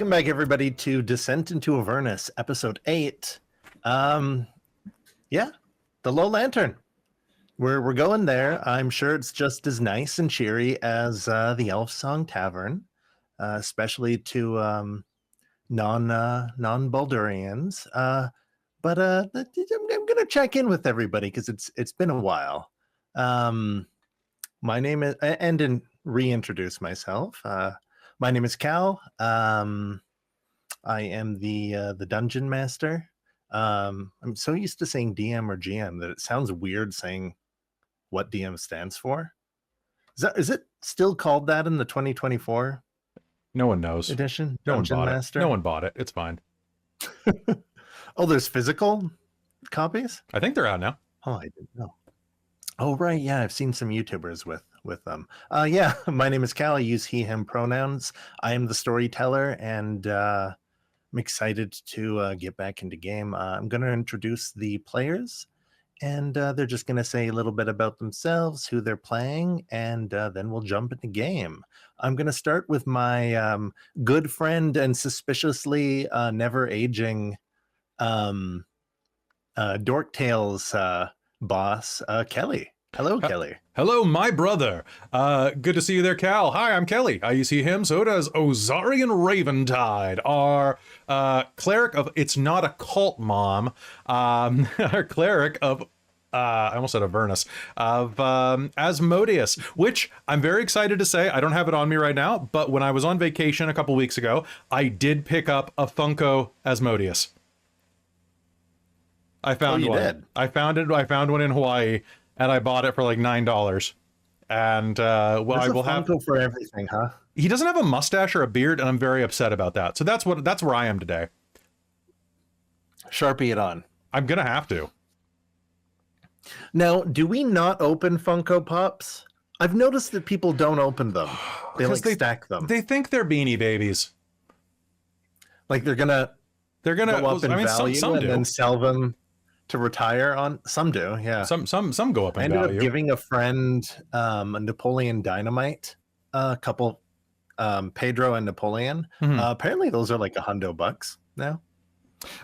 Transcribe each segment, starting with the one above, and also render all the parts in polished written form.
Welcome back, everybody, to Descent into Avernus, Episode 8. Yeah, the Low Lantern. We're going there. I'm sure it's just as nice and cheery as the Elf Song Tavern, especially to non-Baldurians. But I'm gonna check in with everybody because it's been a while. My name is and reintroduce myself. My name is Cal. I am the dungeon master. I'm so used to saying DM or GM that it sounds weird saying what DM stands for. Is it still called that in the 2024? No one knows. Edition? No Dungeon one bought Master? it. No one bought it. It's fine. Oh, there's physical copies? I think they're out now. Oh, I didn't know. Oh, right. Yeah, I've seen some YouTubers with them. Yeah, my name is Cal. I use he, him pronouns. I am the storyteller, and I'm excited to get back into game. I'm going to introduce the players, and they're just going to say a little bit about themselves, who they're playing, and then we'll jump into game. I'm going to start with my good friend and suspiciously never aging Dork Tales boss, Kelly. Hello, Kelly. Hello, my brother. Good to see you there, Cal. Hi, I'm Kelly. I see him. So does Ozarian Raventide, our cleric of It's Not a Cult Mom, our cleric of I almost said Avernus, of Asmodeus, which I'm very excited to say. I don't have it on me right now, but when I was on vacation a couple weeks ago, I did pick up a Funko Asmodeus. I found one. Did? I found one in Hawaii, and I bought it for like $9. And well, I will have Funko for everything, huh? He doesn't have a mustache or a beard, and I'm very upset about that. So that's where I am today. Sharpie it on. I'm gonna have to. Now, do we not open Funko Pops? I've noticed that people don't open them. They like stack them. They think they're Beanie Babies. Like they're gonna go up in value some and do. then sell them to retire on. Some do, yeah. Some go up in I ended value. up giving a friend a Napoleon Dynamite, a couple Pedro and Napoleon. Apparently those are like $100 now.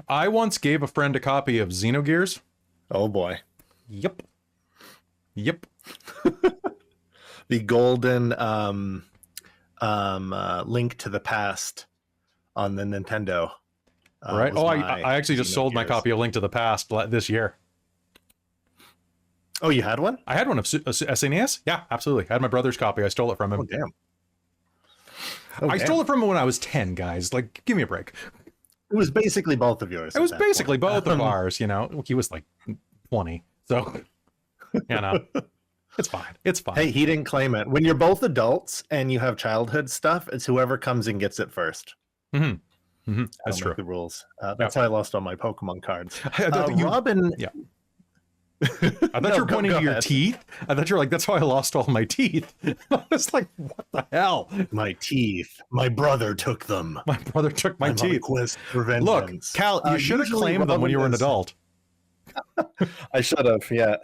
I once gave a friend a copy of Xenogears. Oh boy. Yep. The golden Link to the Past on the Nintendo. Right. Oh, I actually just sold my copy of Link to the Past this year. Oh, you had one? I had one of SNES. Yeah, absolutely. I had my brother's copy. I stole it from him. Oh, damn. I stole it from him when I was 10, guys. Like, give me a break. It was basically both of yours. It was basically both of ours, you know. He was like 20. So, you know, it's fine. It's fine. Hey, he didn't claim it. When you're both adults and you have childhood stuff, it's whoever comes and gets it first. That's true. The rules. That's how I lost all my Pokemon cards. Robin. Yeah. I thought you were pointing to your teeth. I thought you were like, that's how I lost all my teeth. I was like, what the hell? My teeth. My brother took them. My brother took my teeth. On a quest for vengeance. Look, Cal, you should have claimed them when you were an adult. I should have, yeah.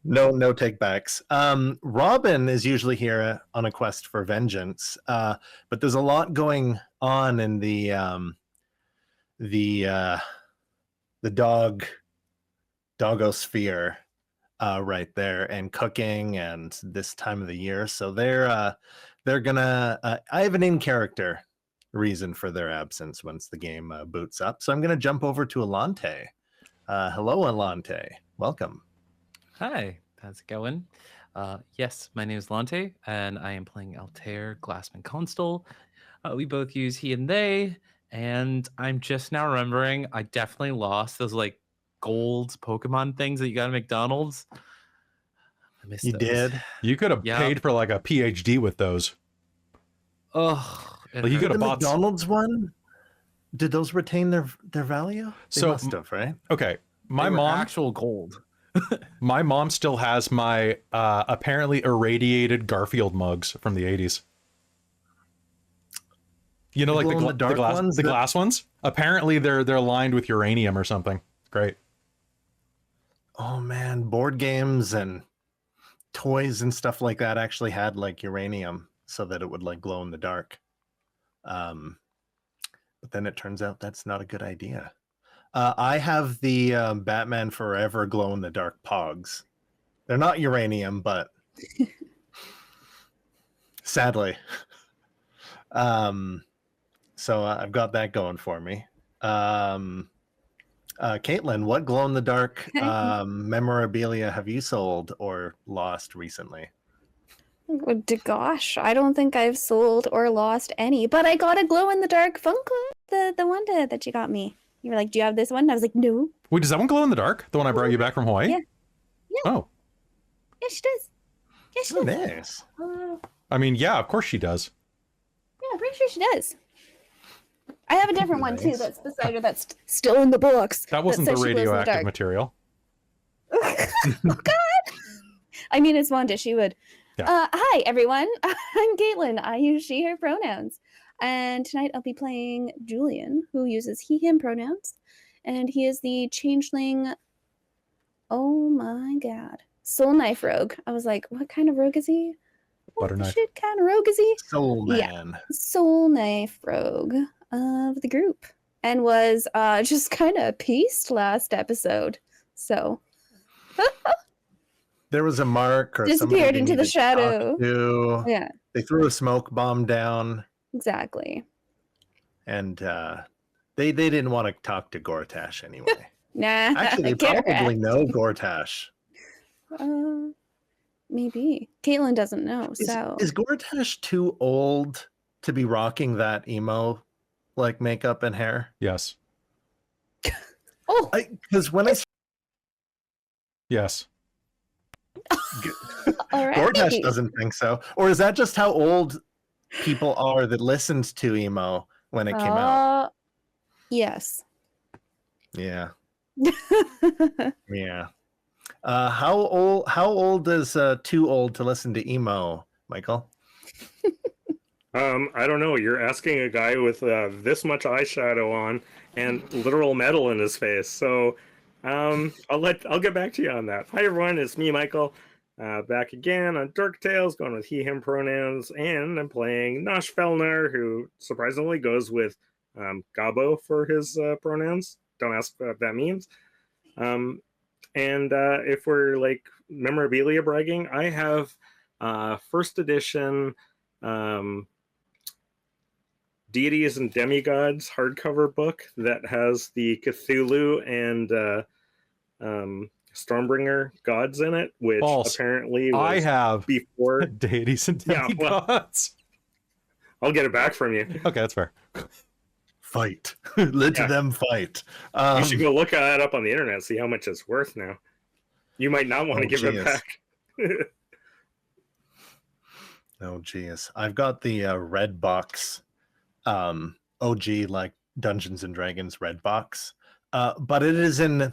No take backs. Robin is usually here on a quest for vengeance, but there's a lot going on in the doggosphere right there, and cooking and this time of the year. So they're gonna. I have an in-character reason for their absence once the game boots up. So I'm gonna jump over to Allonté. Hello, Allonté. Welcome. Hi, how's it going? Yes, my name is Allonté, and I am playing Altair, Glassmon-Constel. We both use he and they, and I'm just now remembering I definitely lost those like gold Pokemon things that you got at McDonald's. I missed those. Did? You could have paid for like a PhD with those. Oh, like you could have bought McDonald's one. Did those retain their value? They must have, right? Okay, my mom actual gold. My mom still has my apparently irradiated Garfield mugs from the 80s. You know, like the glass ones. Apparently, they're lined with uranium or something. Great. Oh man, board games and toys and stuff like that actually had like uranium so that it would like glow in the dark. But then it turns out that's not a good idea. I have the Batman Forever glow-in-the-dark pogs. They're not uranium, but sadly. So I've got that going for me. Caitlan, what glow-in-the-dark memorabilia have you sold or lost recently? Gosh, I don't think I've sold or lost any, but I got a glow-in-the-dark Funko, the one that you got me. You were like, do you have this one? And I was like, no. Wait, does that one glow in the dark? The one I brought you back from Hawaii? Yeah. Yeah. Oh. Yeah, she does. Yeah, she Oh, does. nice. I mean, yeah, of course she does. Yeah, I'm pretty sure she does. I have a different one, too, Nice. that's beside her that's still in the box. That wasn't says the she glows in the radioactive dark. material. Oh, God! I mean, it's Wanda, she would. Yeah. Hi, everyone. I'm Caitlan. I use she, her pronouns. And tonight I'll be playing Julian, who uses he, him pronouns. And he is the changeling. Oh my God. Soul Knife Rogue. I was like, what kind of rogue is he? What Butter the knife. shit kind of rogue is he? Soul Yeah. Man. Soul Knife Rogue of the group. And was just kind of pieced last episode. So. There was a mark or Disappeared somebody into the needed to talk shadow. to. Yeah, They threw a smoke bomb down, exactly. and they didn't want to talk to Gortash anyway. Nah. Actually, they get probably wrecked. know Gortash. Maybe. Caitlin doesn't know, so. Is Gortash too old to be rocking that emo like makeup and hair? Yes. Oh, Because when I Yes. all right. Gortash doesn't think so, or is that just how old people are that listened to emo when it came out? Yes. Yeah, yeah. How old is too old to listen to emo, Michael? I don't know. You're asking a guy with this much eyeshadow on and literal metal in his face. So I'll get back to you on that. Hi everyone, it's me, Michael. Back again on Dork Tales, going with he, him pronouns, and I'm playing Nosh Felnar, who surprisingly goes with Gabo for his pronouns. Don't ask what that means. And if we're like memorabilia bragging, I have first edition Deities and Demigods hardcover book that has the Cthulhu and Stormbringer gods in it, which False. apparently was I have before. deities and Yeah, well- demigods. I'll get it back from you. Okay, that's fair. Fight. Let Yeah. them fight. You should go look that up on the internet, see how much it's worth now. You might not want to give geez. it back. Oh geez, I've got the red box, OG like Dungeons and Dragons red box, but it is in.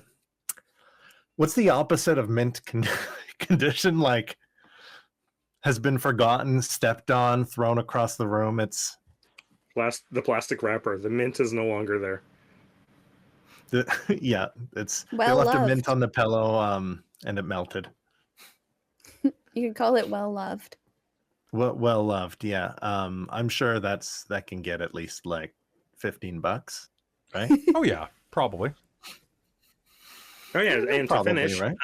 What's the opposite of mint condition? Like, has been forgotten, stepped on, thrown across the room. It's The plastic wrapper. The mint is no longer there. yeah, it's Well they left a loved. mint on the pillow, and it melted. You could call it well loved. Well loved, yeah. I'm sure that can get at least like $15, right? Oh yeah, probably. Oh yeah, and Probably, to finish, right?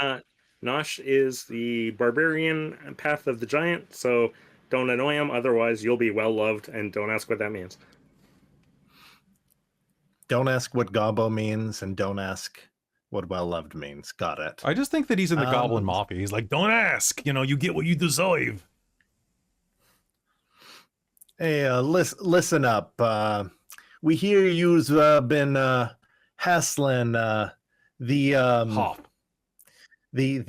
Nosh is the barbarian path of the giant, so don't annoy him, otherwise you'll be well loved, and don't ask what that means. Don't ask what Gobbo means, and don't ask what well loved means. Got it. I just think that he's in the Goblin Um, Mafia. He's like, don't ask. You get what you deserve. Hey, listen up. We hear you've been hassling the Hop. the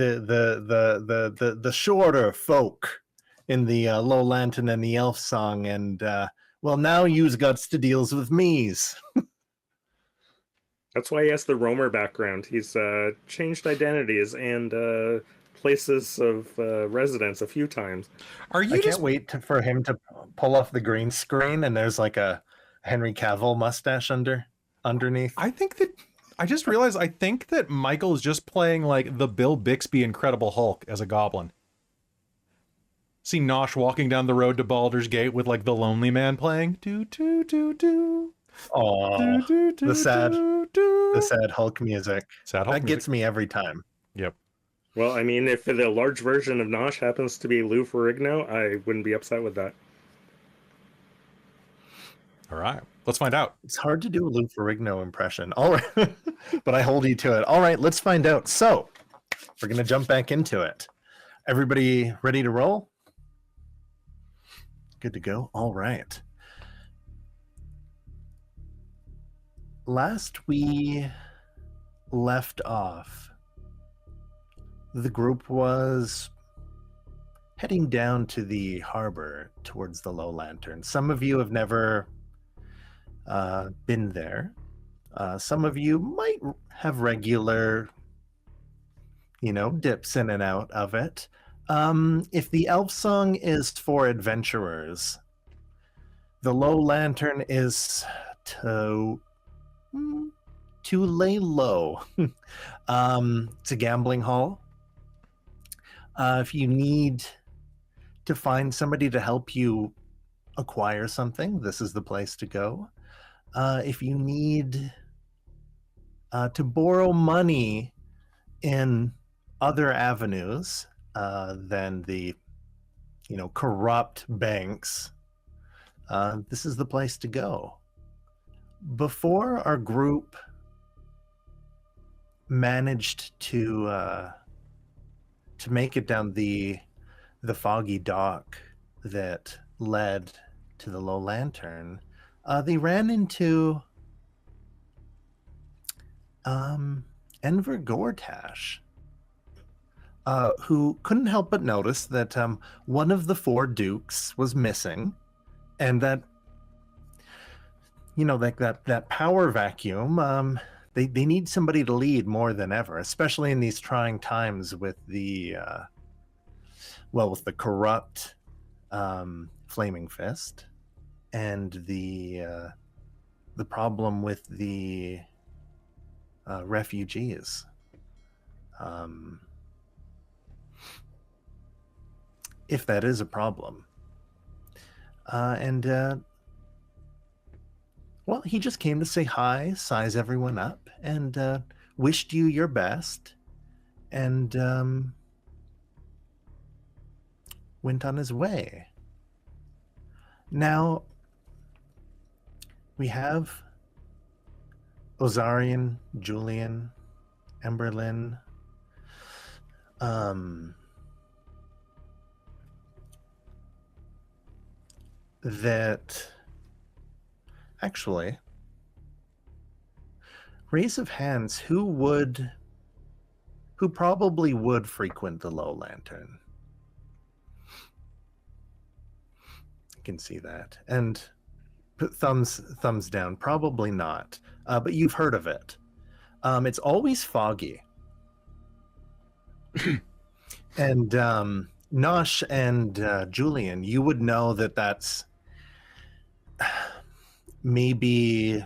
shorter folk in the Low Lantern and the Elf Song, and well, now you's guts to deals with me's. That's why he has the roamer background. He's changed identities and places of residence a few times. Are I you just can't wait for him to pull off the green screen, and there's like a Henry Cavill mustache underneath. I just realized I think that Michael is just playing like the Bill Bixby Incredible Hulk as a goblin. See Nosh walking down the road to Baldur's Gate with like the Lonely Man playing. Do do do do. Oh, the sad Hulk music. Sad Hulk That music. gets me every time. Yep. Well, I mean, if the large version of Nosh happens to be Lou Ferrigno, I wouldn't be upset with that. All right. Let's find out. It's hard to do a Lou Ferrigno impression. All right, but I hold you to it. All right, let's find out. So we're gonna jump back into it. Everybody ready to roll? Good to go. All right. Last we left off, the group was heading down to the harbor towards the Low Lantern. Some of you have never been there. Some of you might have regular, dips in and out of it. If the elf song is for adventurers, the Low Lantern is to lay low. It's a gambling hall. If you need to find somebody to help you acquire something, this is the place to go. If you need to borrow money in other avenues than the, corrupt banks, this is the place to go. Before our group managed to make it down the foggy dock that led to the Low Lantern, they ran into Enver Gortash, who couldn't help but notice that one of the 4 dukes was missing, and that that power vacuum, they need somebody to lead more than ever, especially in these trying times with the with the corrupt Flaming Fist and the problem with the refugees. If that is a problem. Well, he just came to say hi, size everyone up, and wished you your best, and went on his way. Now, we have Ozarian, Julian, Emberlynn, that actually, raise of hands, who probably would frequent the Low Lantern? You can see that. And put thumbs down, probably not. But you've heard of it. It's always foggy. And Nosh and Julian, you would know that that's maybe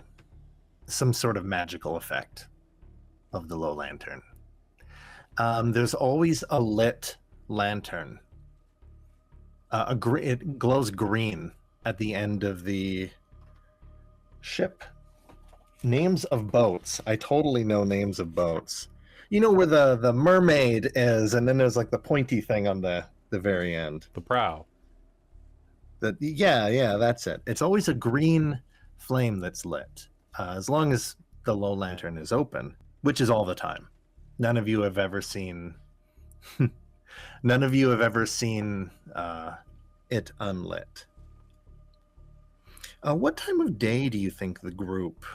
some sort of magical effect of the Low Lantern. There's always a lit lantern. It glows green at the end of the ship. Names of boats. I totally know names of boats. You know where the mermaid is, and then there's like the pointy thing on the very end. The prow. Yeah, that's it. It's always a green flame that's lit, as long as the Low Lantern is open, which is all the time. None of you have ever seen it unlit. What time of day do you think the group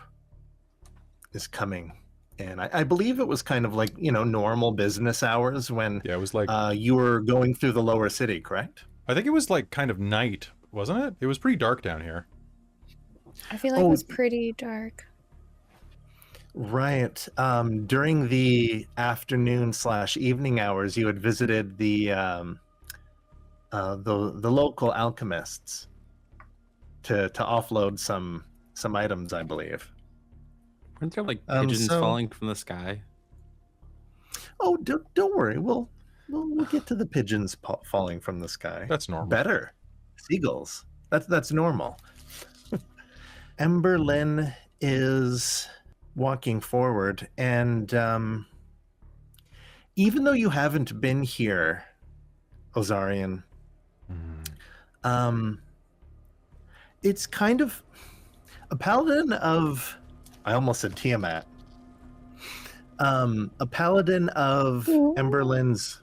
is coming in? I believe it was kind of like, normal business hours when Yeah, it was like you were going through the lower city, correct? I think it was like kind of night, wasn't it? It was pretty dark down here. I feel like it was pretty dark. Right. During the afternoon/evening hours, you had visited the local alchemists to offload some items, I believe. Weren't there like pigeons falling from the sky? Oh, don't worry. We'll get to the pigeons falling from the sky. That's normal. Better. Seagulls. That's normal. Emberlynn is walking forward, and even though you haven't been here, Ozarian, it's kind of a paladin of, I almost said Tiamat, a paladin of Emberlynn's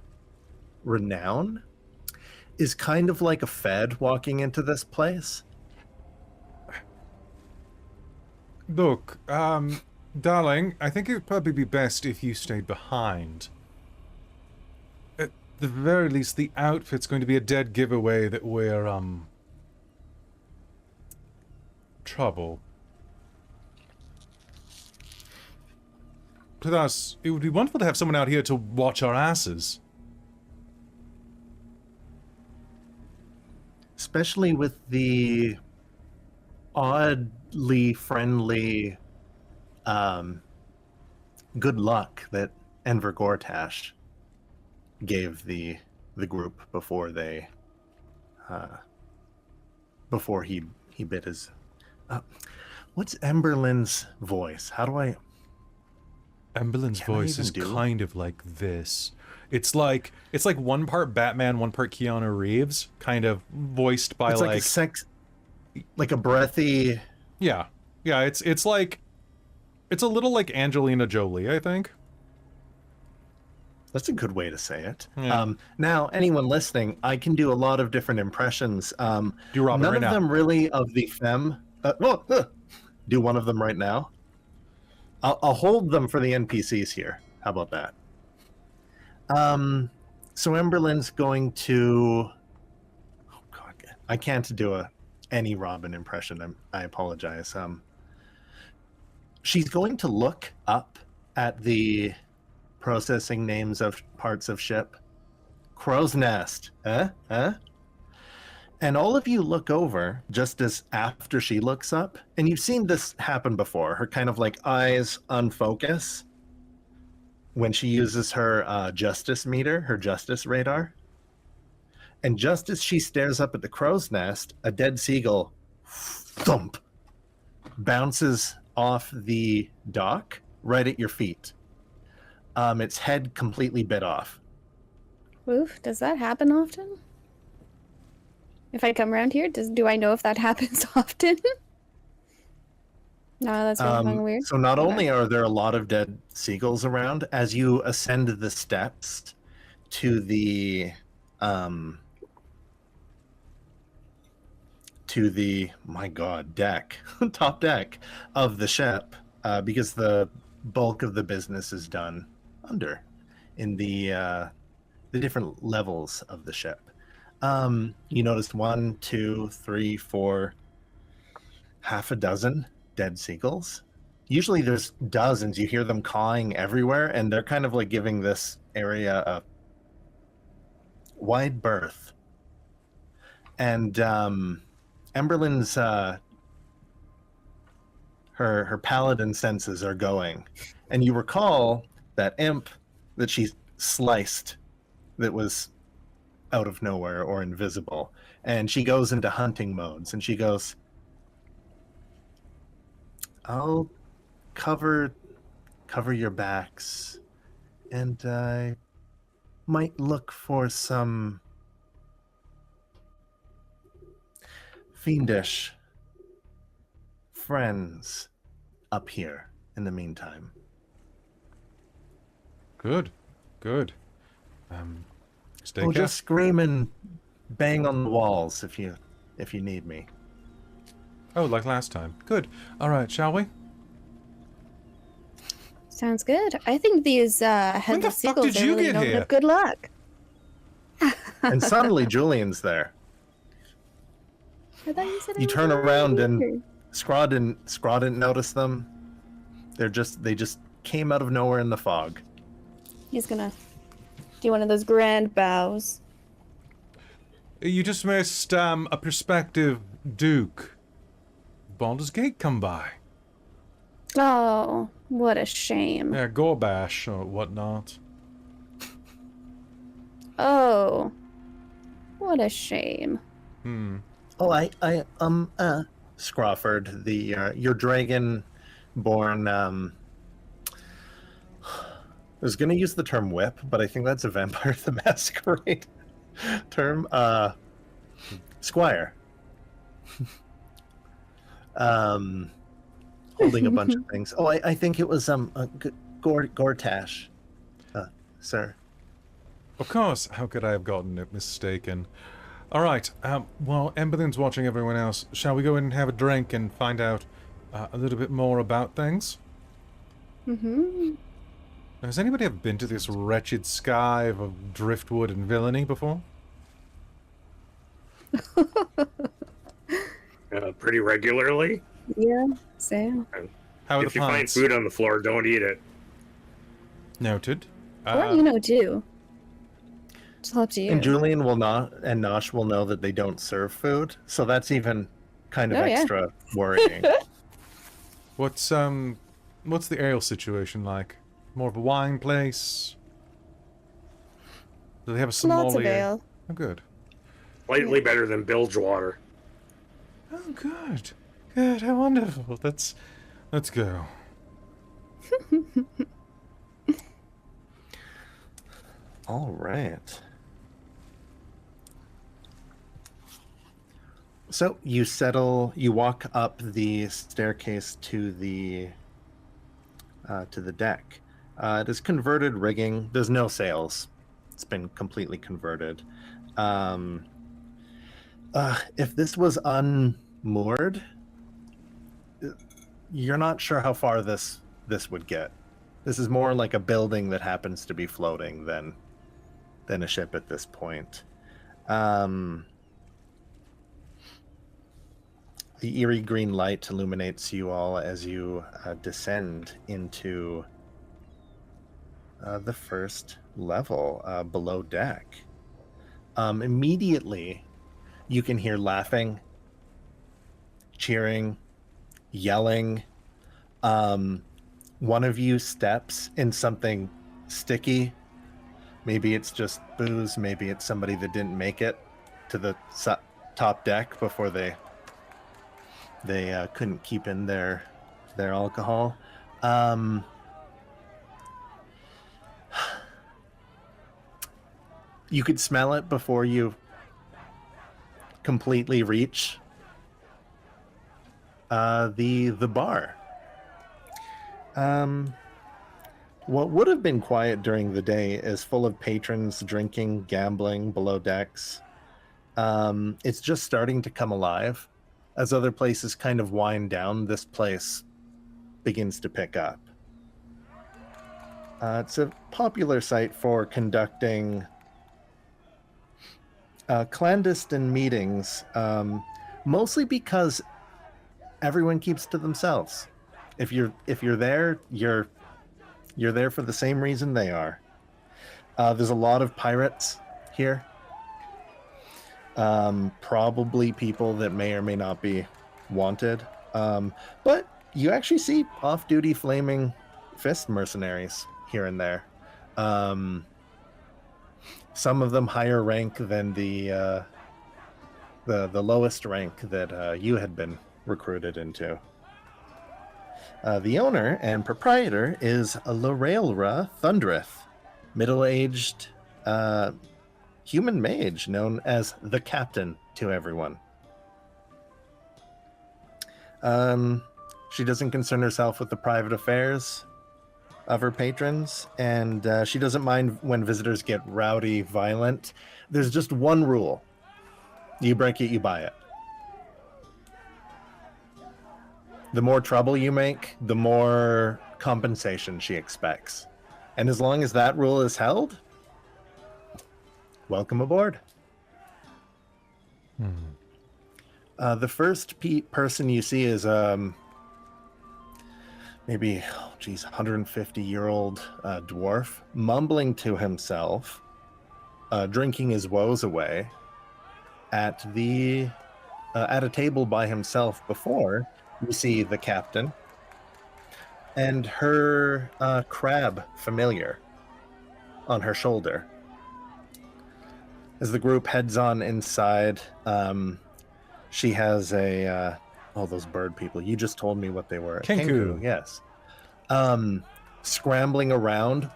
renown is kind of like a fed walking into this place. Look, darling, I think it would probably be best if you stayed behind. At the very least, the outfit's going to be a dead giveaway that we're, trouble. Plus, it would be wonderful to have someone out here to watch our asses. Especially with the oddly friendly good luck that Enver Gortash gave the group before they before he bit his what's Emberlynn's voice? How do I Emberlynn's Can I voice even is do it? kind of like this. It's like one part Batman, one part Keanu Reeves, kind of voiced by it's like like a breathy yeah. It's like it's a little like Angelina Jolie, I think. That's a good way to say it. Yeah. Now, anyone listening, I can do a lot of different impressions. Do Robin None right of now. them really of the femme. Do one of them right now. I'll hold them for the NPCs here. How about that? So Emberlynn's going to. Oh God, I can't do any Robin impression. I apologize. She's going to look up at the processing names of parts of ship. Crow's nest. And all of you look over just as after she looks up, and you've seen this happen before. Her kind of like eyes unfocus when she uses her justice meter, her justice radar. And just as she stares up at the crow's nest, a dead seagull thump bounces off the dock right at your feet. Its head completely bit off. Oof, does that happen often? If I come around here, do I know if that happens often? No, that's really fucking weird. So not Okay. only are there a lot of dead seagulls around, as you ascend the steps to the my god deck, top deck of the ship, because the bulk of the business is done under in the different levels of the ship. You noticed 1, 2, 3, 4, half a dozen dead seagulls. Usually there's dozens. You hear them cawing everywhere, and they're kind of like giving this area a wide berth. And Emberlynn's her paladin senses are going, and you recall that imp that she sliced that was out of nowhere or invisible, and she goes into hunting modes, and she goes, I'll cover your backs, and I might look for some fiendish friends up here in the meantime. Good. Stay I'll careful. just scream and bang on the walls if you need me. Oh, like last time. Good. All right, shall we? Sounds good. I think these headless fuck seagulls did are you really get known to here? have good luck. And suddenly Julian's there. I thought you said I You was turn already around and here. Scraw didn't notice them. They just came out of nowhere in the fog. He's gonna do one of those grand bows. You just missed a prospective duke. Baldur's Gate come by. Oh, what a shame. Yeah, Gorbash or whatnot. Oh, what a shame. Hmm. Oh, Scrawford, the your dragon-born. I was going to use the term whip, but I think that's a Vampire the Masquerade term. Squire. Holding a bunch of things. Oh, I think it was Gortash, sir. Of course. How could I have gotten it mistaken? All right. Well, Emberlynn's watching everyone else. Shall we go in and have a drink and find out a little bit more about things? Mm-hmm. Has anybody ever been to this wretched sky of driftwood and villainy before? Pretty regularly. Yeah, same. How are If the you find pints? food on the floor, don't eat it. Noted. Or you know too. It's up to you. And Julian will not, and Nosh will know that they don't serve food, so that's even kind of Oh, yeah. extra worrying. What's the ale situation like? More of a wine place? Do they have a sommelier? Lots of ale. Oh, good. Slightly better than bilge water. Oh, good. Good. How wonderful. Let's go. All right. So you walk up the staircase to the deck. It is converted rigging. There's no sails. It's been completely converted. If this was unmoored, you're not sure how far this would get. This is more like a building that happens to be floating than a ship at this point. The eerie green light illuminates you all as you descend into the first level below deck. Immediately, you can hear laughing, cheering, yelling. One of you steps in something sticky. Maybe it's just booze. Maybe it's somebody that didn't make it to the top deck before they couldn't keep in their alcohol. You could smell it before you completely reach the bar. What would have been quiet during the day is full of patrons drinking, gambling below decks. It's just starting to come alive. As other places kind of wind down, this place begins to pick up. It's a popular site for conducting clandestine meetings, mostly because everyone keeps to themselves. If you're there, you're there for the same reason they are. There's a lot of pirates here. Probably people that may or may not be wanted. But you actually see off-duty flaming fist mercenaries here and there. Some of them higher rank than the lowest rank that you had been recruited into. The owner and proprietor is Lorelra Thundereth, middle-aged human mage known as the Captain to everyone. She doesn't concern herself with the private affairs of her patrons, and she doesn't mind when visitors get rowdy, violent. There's just one rule. You break it, you buy it. The more trouble you make, the more compensation she expects. And as long as that rule is held, welcome aboard. The first person you see is maybe 150-year-old dwarf, mumbling to himself, drinking his woes away at a table by himself. Before you see the captain and her crab familiar on her shoulder. As the group heads on inside, she has a Oh, those bird people. You just told me what they were. Kenku. Yes. Scrambling around,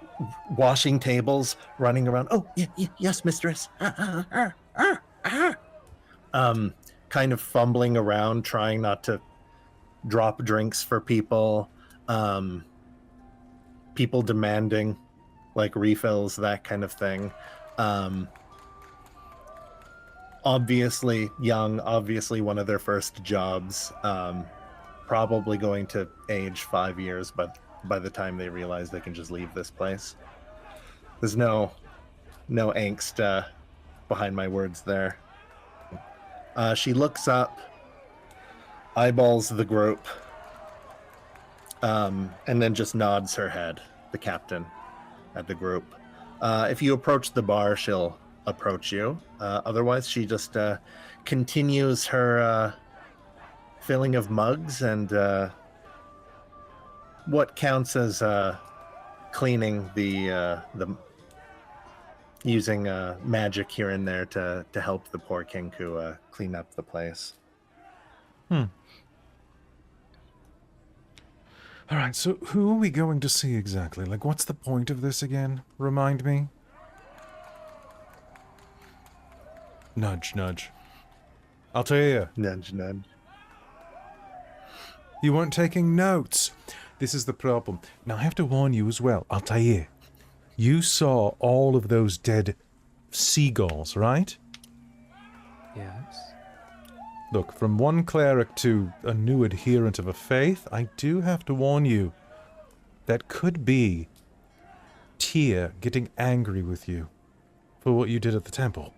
washing tables, running around. Oh, yes, mistress. Kind of fumbling around, trying not to drop drinks for people. People demanding like refills, that kind of thing. Obviously young, obviously one of their first jobs, probably going to age 5 years, but by the time they realize they can just leave this place. There's no angst behind my words there. She looks up, eyeballs the group, and then just nods her head, the captain at the group. If you approach the bar, she'll approach you. Otherwise, she just continues her filling of mugs and what counts as cleaning the using magic here and there to help the poor Kenku clean up the place. All right, so who are we going to see exactly? Like, what's the point of this again? Remind me. Nudge, nudge. Altair. Nudge, nudge. You weren't taking notes. This is the problem. Now, I have to warn you as well, Altair. You saw all of those dead seagulls, right? Yes. Look, from one cleric to a new adherent of a faith, I do have to warn you. That could be Tyr getting angry with you for what you did at the temple.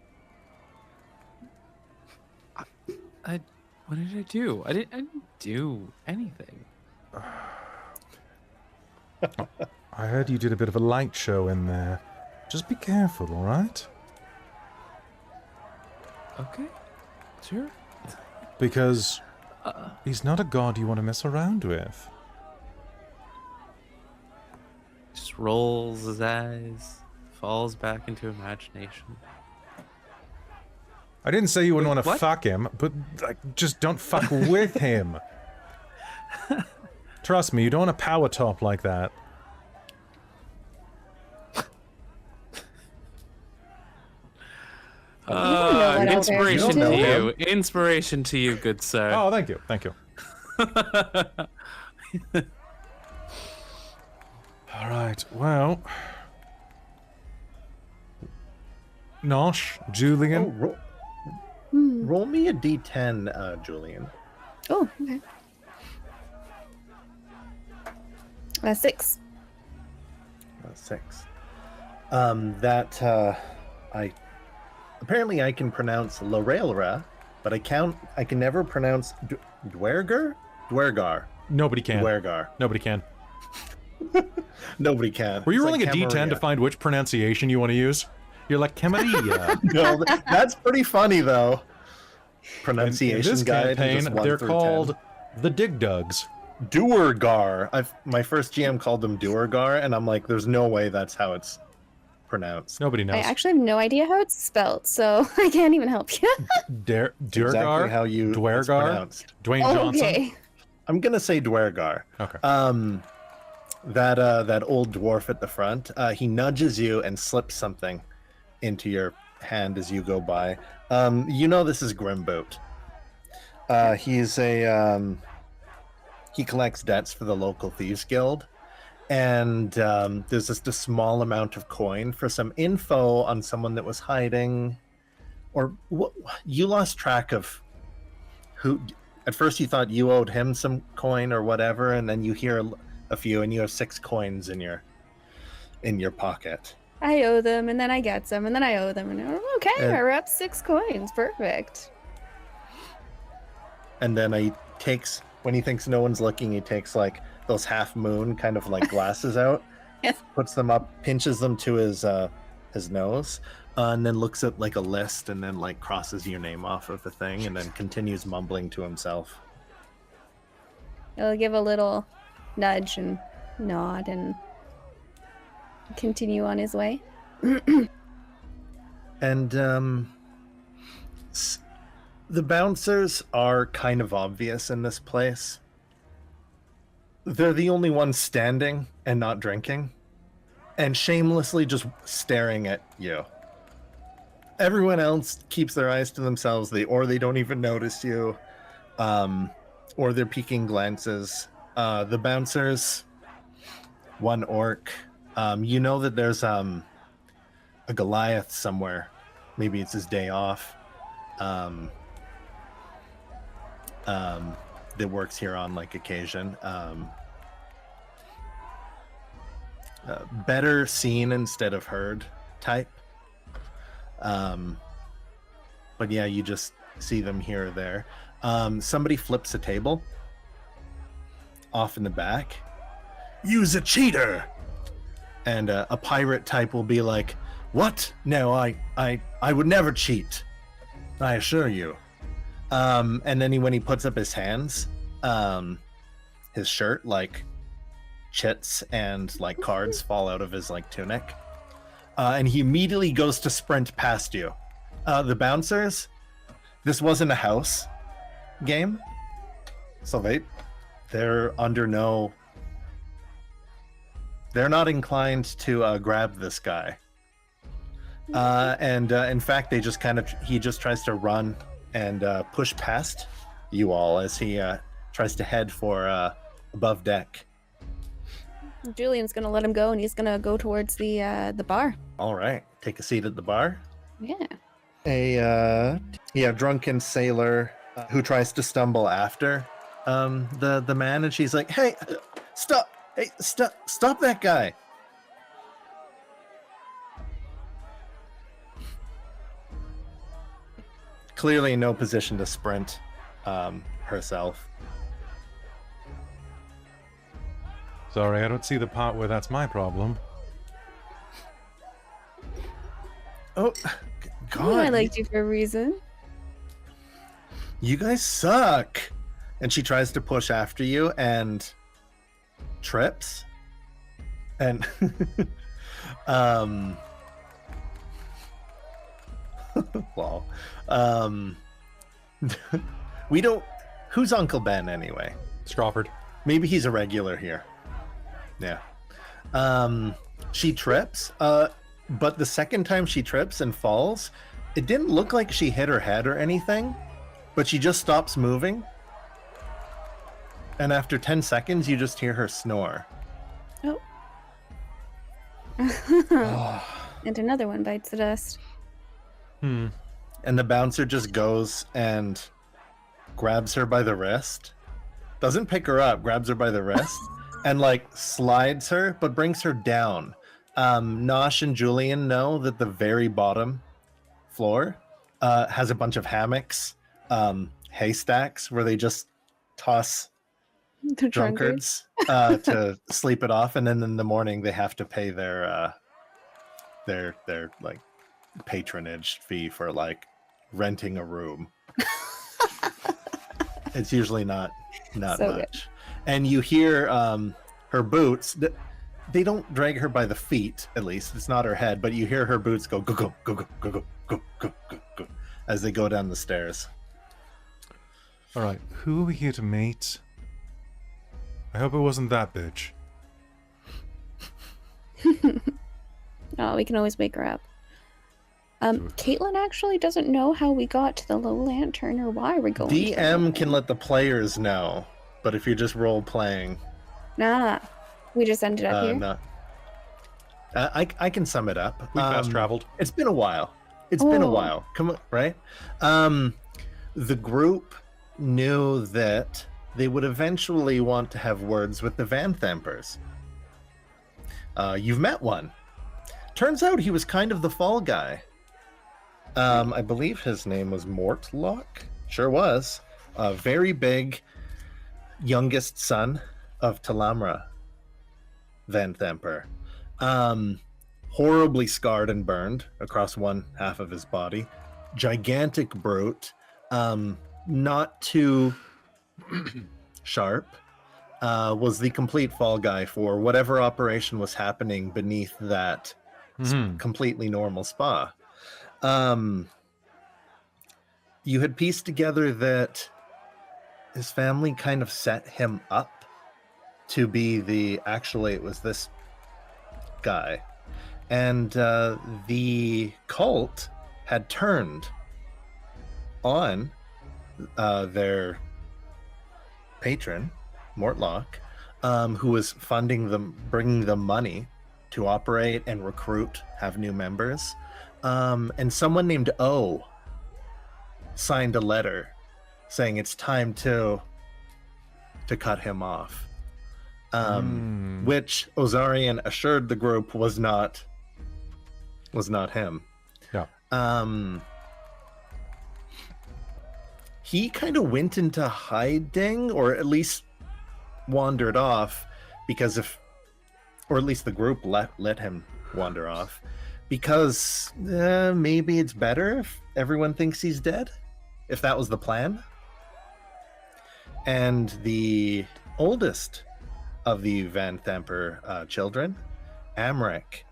What did I do? I didn't do anything. I heard you did a bit of a light show in there. Just be careful, all right? Okay. Sure. Because he's not a god you want to mess around with. Just rolls his eyes, falls back into imagination. I didn't say you wouldn't want to What? fuck him, but like, just don't fuck with him. Trust me, you don't want a power top like that. what Inspiration Altair to is. you. Inspiration to you, good sir. Oh, thank you, thank you. All right, well... Nosh, Julian, Roll me a d10, Julian. Oh, okay. 6. 6. Apparently I can pronounce Lorelra, but I can never pronounce Dwergar? Dwergar. nobody can. Dwergar. Nobody can. Nobody can. Were you It's rolling like a d10 to Camarilla. find which pronunciation you want to use? You're like, Camarilla. No, that's pretty funny though. In Pronunciation this guide. campaign, just 1 they're through called the Dig Dugs. 10. Duergar. My first GM called them Duergar, and I'm like, there's no way that's how it's pronounced. Nobody knows. I actually have no idea how it's spelled, so I can't even help you. Durgar, Exactly how it's Dwergar, pronounced. Dwayne Johnson. Okay. I'm gonna say Dwergar. Okay. That old dwarf at the front, he nudges you and slips something into your hand as you go by. You know this is Grimboot. He collects debts for the local thieves guild, and there's just a small amount of coin for some info on someone that was hiding, or you lost track of who. At first you thought you owed him some coin or whatever, and then you hear a few, and you have 6 coins in your pocket. I owe them, and then I get some, and then I owe them, and okay, we're up 6 coins. Perfect. And then when he thinks no one's looking, he takes like those half moon kind of like glasses out, Yes. puts them up, pinches them to his nose, and then looks at like a list, and then like crosses your name off of the thing, and then continues mumbling to himself. He'll give a little nudge and nod and continue on his way. And The bouncers are kind of obvious in this place. They're the only ones standing and not drinking, and shamelessly just staring at you. Everyone else keeps their eyes to themselves, or they don't even notice you, or they're peeking glances. The bouncers, one orc, you know that there's a Goliath somewhere. Maybe it's his day off. That works here on like occasion. Better seen instead of heard type. But yeah, you just see them here or there. Somebody flips a table off in the back. Use a cheater! And a pirate type will be like, what? No, I would never cheat. I assure you. And then when he puts up his hands, his shirt like chits and like cards fall out of his like tunic. And he immediately goes to sprint past you. The bouncers, this wasn't a house game. So they're under no... They're not inclined to grab this guy. And in fact, he just tries to run and push past you all as he tries to head for above deck. Julian's gonna let him go, and he's gonna go towards the bar. All right, take a seat at the bar. Yeah. A drunken sailor who tries to stumble after the man, and she's like, "Hey, stop! Hey, stop that guy!" Clearly in no position to sprint herself. Sorry, I don't see the part where that's my problem. Oh, God. I liked you for a reason. You guys suck. And she tries to push after you and trips. And well, we don't... Who's Uncle Ben anyway? Strawford. Maybe he's a regular here. Yeah. She trips, but the second time she trips and falls, it didn't look like she hit her head or anything, but she just stops moving. And after 10 seconds, you just hear her snore. Oh. And another one bites the dust. And the bouncer just goes and grabs her by the wrist. Doesn't pick her up, grabs her by the wrist. And like slides her, but brings her down. Nosh and Julian know that the very bottom floor has a bunch of hammocks, haystacks, where they just toss The drunkards to sleep it off, and then in the morning they have to pay their like patronage fee for like renting a room. It's usually not So much. good. And you hear her boots. They don't drag her by the feet, at least. It's not her head, but you hear her boots go go go go go go go go go go go as they go down the stairs. All right, who are we here to meet? I hope it wasn't that bitch. Oh, we can always wake her up. Caitlan actually doesn't know how we got to the Low Lantern or why we're going. DM can let the players know, but if you're just role playing, Nah, we just ended up here. no. I can sum it up. We fast traveled. It's been a while. It's been a while. Come on, right? The group knew that they would eventually want to have words with the Van Thampers. You've met one. Turns out he was kind of the fall guy. I believe his name was Mortlock. Sure was. Very big, youngest son of Talamra Van Thamper. Horribly scarred and burned across one half of his body. Gigantic brute. Not too sharp. Was the complete fall guy for whatever operation was happening beneath that completely normal spa. you had pieced together that his family kind of set him up to be actually it was this guy. And the cult had turned on their patron, Mortlock, who was funding them, bringing them money to operate and recruit, have new members. And someone named O signed a letter saying it's time to cut him off. Which Ozarian assured the group was not him. Yeah. He kind of went into hiding, or at least wandered off, or at least the group let him wander off, because maybe it's better if everyone thinks he's dead, if that was the plan. And the oldest of the Van Thamper children, Amric,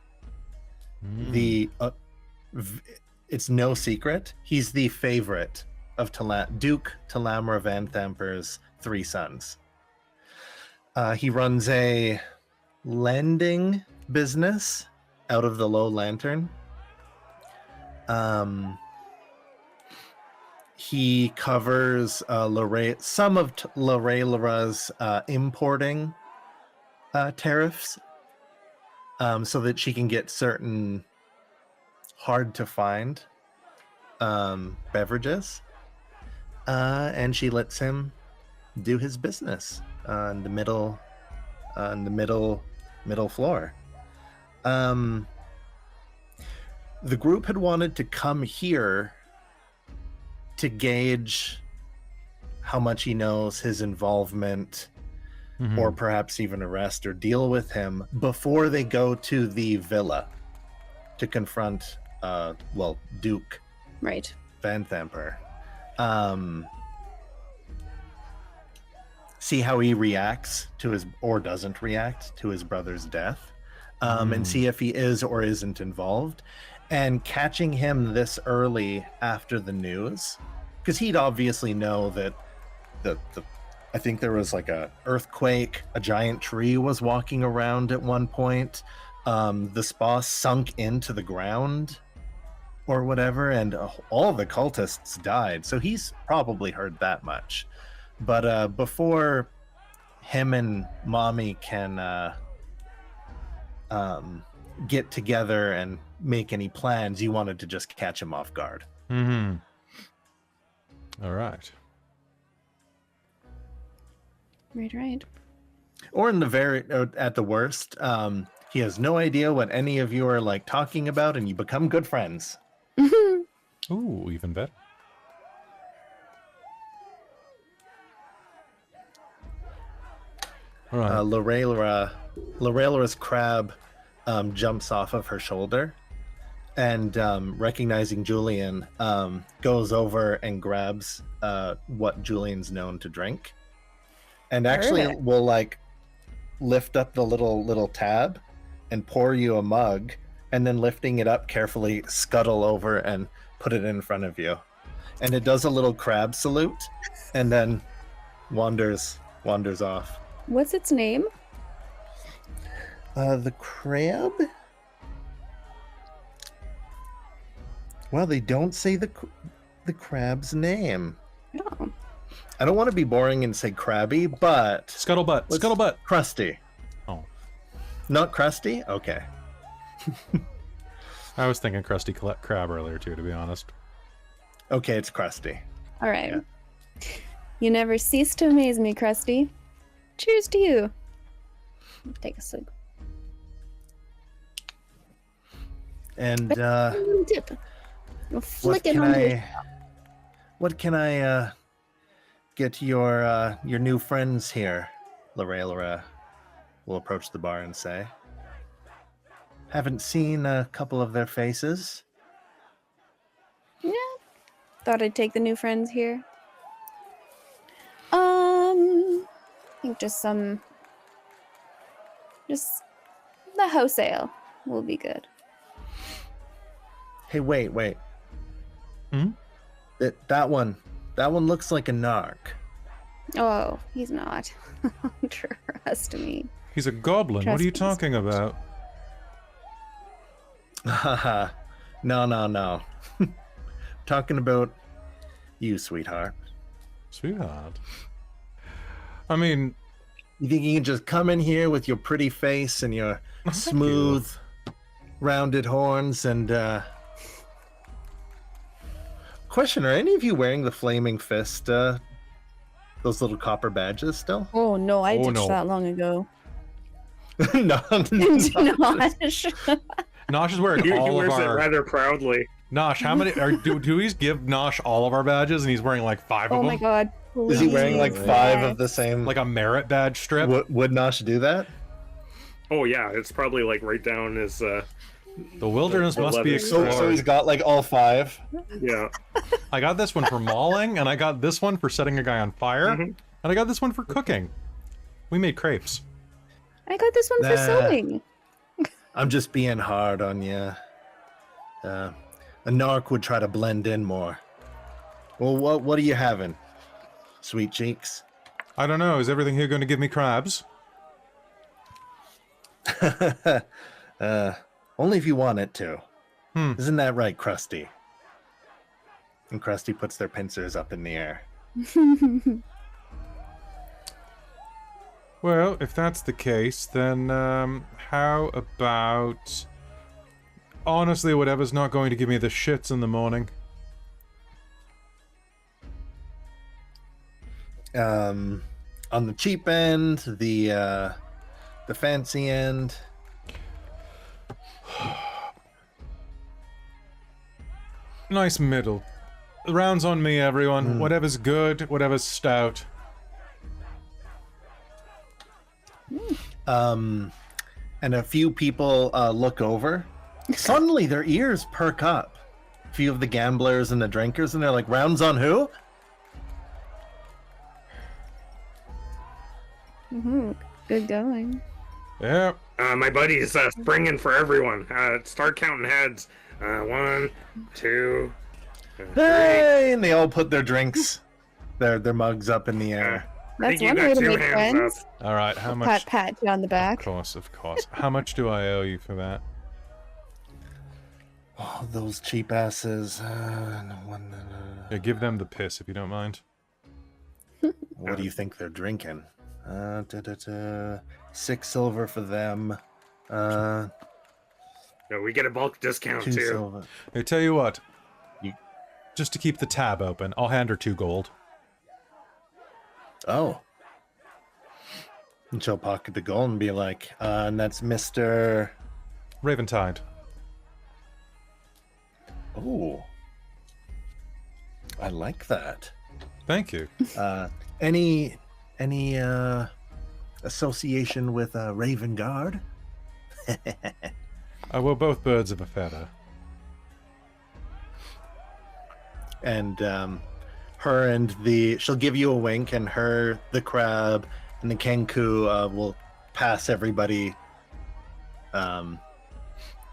it's no secret, he's the favorite of Duke Talamra Van Thamper's 3 sons. He runs a lending business out of the Low Lantern. He covers some of Lorelara's importing tariffs, so that she can get certain hard to find beverages, and she lets him do his business on the middle floor. The group had wanted to come here to gauge how much he knows, his involvement, or perhaps even arrest or deal with him before they go to the villa to confront Duke Right. Van Thamper. See how he reacts to his, or doesn't react to his brother's death, and see if he is or isn't involved. And catching him this early after the news, because he'd obviously know that I think there was like a earthquake, a giant tree was walking around at one point, the spa sunk into the ground or whatever, and all the cultists died, so he's probably heard that much. But before him and Mommy can get together and make any plans, you wanted to just catch him off guard. All right. Right. Or at the worst, he has no idea what any of you are like talking about, and you become good friends. Ooh, even better. All right. Lorelara's crab jumps off of her shoulder, and recognizing Julian, goes over and grabs what Julian's known to drink, and actually will like lift up the little tab and pour you a mug, and then lifting it up carefully scuttle over and put it in front of you, and it does a little crab salute and then wanders off. What's its name? The crab? Well, they don't say the crab's name. Oh. I don't want to be boring and say crabby, but... Scuttlebutt. Scuttlebutt. Krusty. Oh. Not Krusty? Okay. I was thinking Krusty Krab earlier, too, to be honest. Okay, it's Krusty. All right. Yeah. You never cease to amaze me, Krusty. Cheers to you. Take a swig. And Dip. You'll flick it on what can I get your new friends here? Lorellara will approach the bar and say. Haven't seen a couple of their faces. Yeah. Thought I'd take the new friends here. I think just the house ale will be good. Hey, wait. Hmm? That one looks like a narc. Oh, he's not. Trust me. He's a goblin. What Trust are you me. talking about? Haha. No. Talking about you, sweetheart. Sweetheart. I mean, You think you can just come in here with your pretty face and your thank smooth, rounded horns and Question, are any of you wearing the flaming fist, those little copper badges still? Oh no, I Oh, ditched no. that long ago. No. Nosh. Nosh is wearing He all of wears it our... rather proudly. Nosh, how many... do we give Nosh all of our badges and he's wearing like 5 Oh of my them? god. Is he wearing like please. 5 of the same? Like a merit badge strip? Would Nosh do that? Oh yeah, it's probably like right down his. The wilderness the must be leather. explored. So he's got like all 5. Yeah. I got this one for mauling, and I got this one for setting a guy on fire, Mhm. and I got this one for cooking. We made crepes. I got this one for Nah. sewing. I'm just being hard on you. A narc would try to blend in more. Well, what are you having? Sweet cheeks? I don't know, is everything here going to give me crabs? Only if you want it to. Hmm. Isn't that right, Krusty? And Krusty puts their pincers up in the air. Well, if that's the case, then how about... Honestly, whatever's not going to give me the shits in the morning. On the cheap end, the fancy end. Nice middle. Rounds on me, everyone. Hmm. Whatever's good, whatever's stout. And a few people look over. Suddenly, their ears perk up. A few of the gamblers and the drinkers, and they're like, "Rounds on who?" Good going. Yeah. My buddy's springing for everyone. Start counting heads. 1, 2, 3. Hey! And they all put their drinks, their mugs up in the air. I think That's you one got way to 2 make hands friends. up. All right, how much? Pat you on the Of back. course, of course. How much do I owe you for that? Oh, those cheap asses. Yeah, give them the piss if you don't mind. What do you think they're drinking? 6 silver for them. No, we get a bulk discount 2 too. silver. I tell you what. You- Just to keep the tab open, I'll hand her 2 gold. Oh. And she'll pocket the gold and be like, and that's Mr. Raventide. Oh. I like that. Thank you. Any association with Raven Guard? We're both birds of a feather. And her and she'll give you a wink, and her, the crab, and the Kenku will pass everybody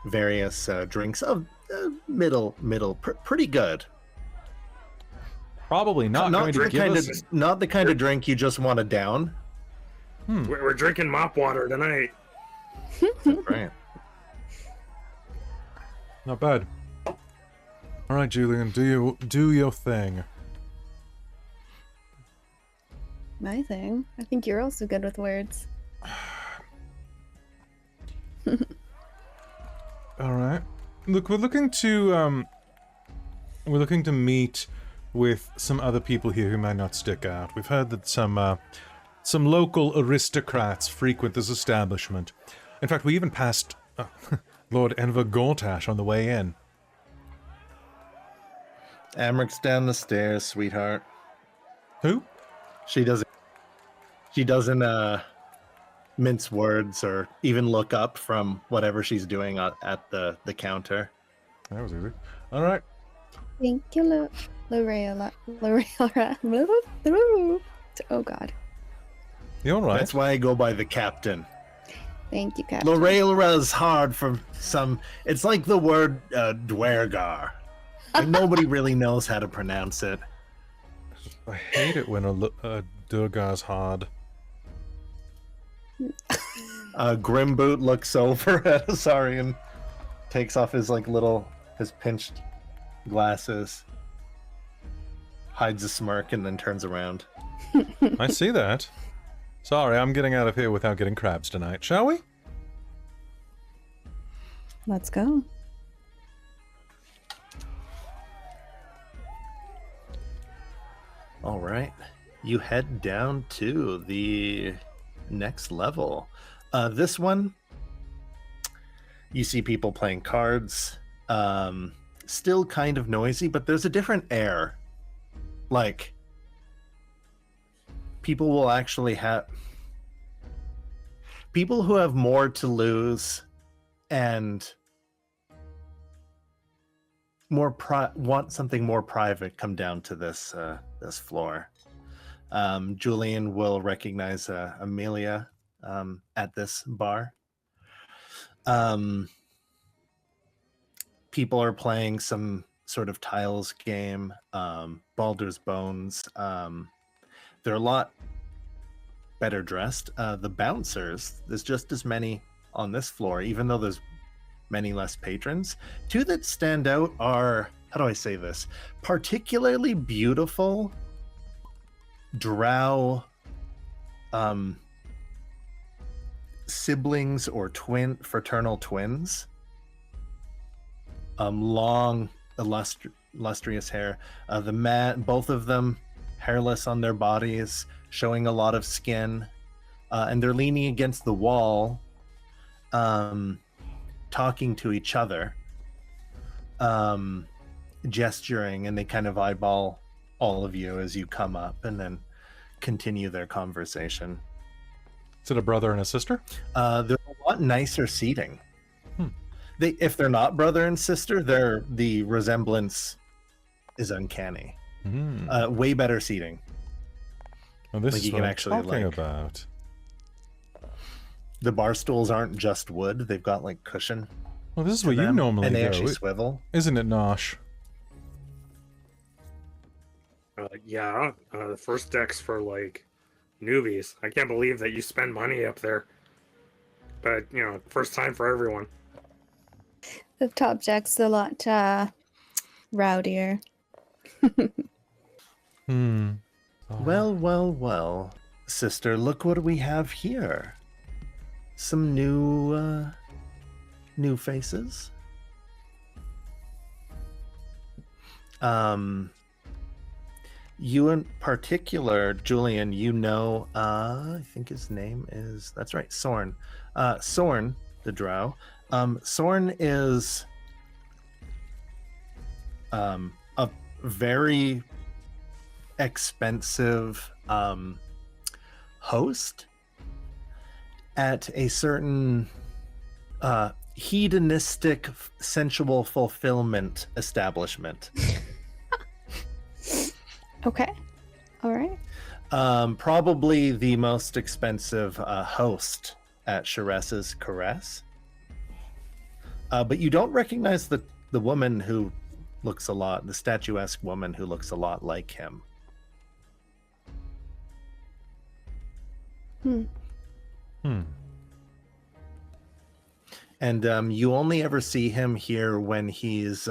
various drinks of middle, pretty good. Probably not going to give us... Not the kind of drink you just want to down. We're drinking mop water tonight. Right. Not bad. All right, Julian, do your thing. My thing. I think you're also good with words. All right. Look, we're looking to meet with some other people here who might not stick out. We've heard that some local aristocrats frequent this establishment. In fact, we even passed Lord Enver Gortash on the way in. Amric's down the stairs, sweetheart. Who? She doesn't mince words or even look up from whatever she's doing at the counter. That was easy. All right. Thank you, Lorela. Oh god. You all right? That's why I go by the captain. Thank you, Captain. Lorelra's hard for some. It's like the word dwergar. Like, nobody really knows how to pronounce it. I hate it when a Durgar's hard. Grimboot looks over at Ozarian, takes off his his pinched glasses, hides a smirk, and then turns around. I see that. Sorry, I'm getting out of here without getting crabs tonight, shall we? Let's go. All right, you head down to the next level. This one, you see people playing cards. Still kind of noisy, but there's a different air. Like, people will actually have... People who have more to lose and want something more private come down to this this floor. Julian will recognize Amelia at this bar. People are playing some sort of tiles game, Baldur's Bones. They're a lot better dressed. The bouncers, there's just as many on this floor, even though there's many less patrons. Two that stand out are, how do I say this, particularly beautiful drow siblings or fraternal twins. Long illustrious hair. Both of them hairless on their bodies, showing a lot of skin, and they're leaning against the wall, talking to each other, gesturing, and they kind of eyeball all of you as you come up and then continue their conversation. Is it a brother and a sister? There's a lot nicer seating. If they're not brother and sister, the resemblance is uncanny. Way better seating. Well, this Like, is you what can I'm actually, talking like- about. The bar stools aren't just wood; they've got like cushion. Well, this is to what you them, normally and they do, actually swivel. isn't it, Nosh? Yeah, the first deck's for like newbies. I can't believe that you spend money up there. But, you know, first time for everyone. The top deck's a lot rowdier. Oh. Well, sister, look what we have here. Some new faces. You in particular, Julian, you know, I think his name is, that's right, Sorn. Sorn, the drow. Sorn is a very expensive host at a certain hedonistic sensual fulfillment establishment. Okay. All right. Probably the most expensive host at Sharess's Caress. But you don't recognize the woman who looks a lot, the statuesque woman who looks a lot like him. And you only ever see him here when he's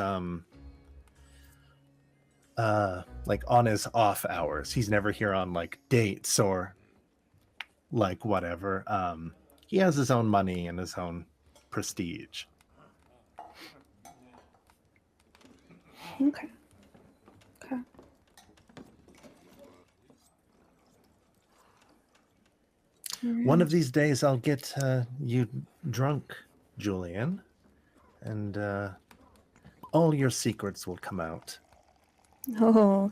like on his off hours. He's never here on like dates or like whatever. He has his own money and his own prestige. Okay. One of these days I'll get you drunk, Julian, and all your secrets will come out. Oh,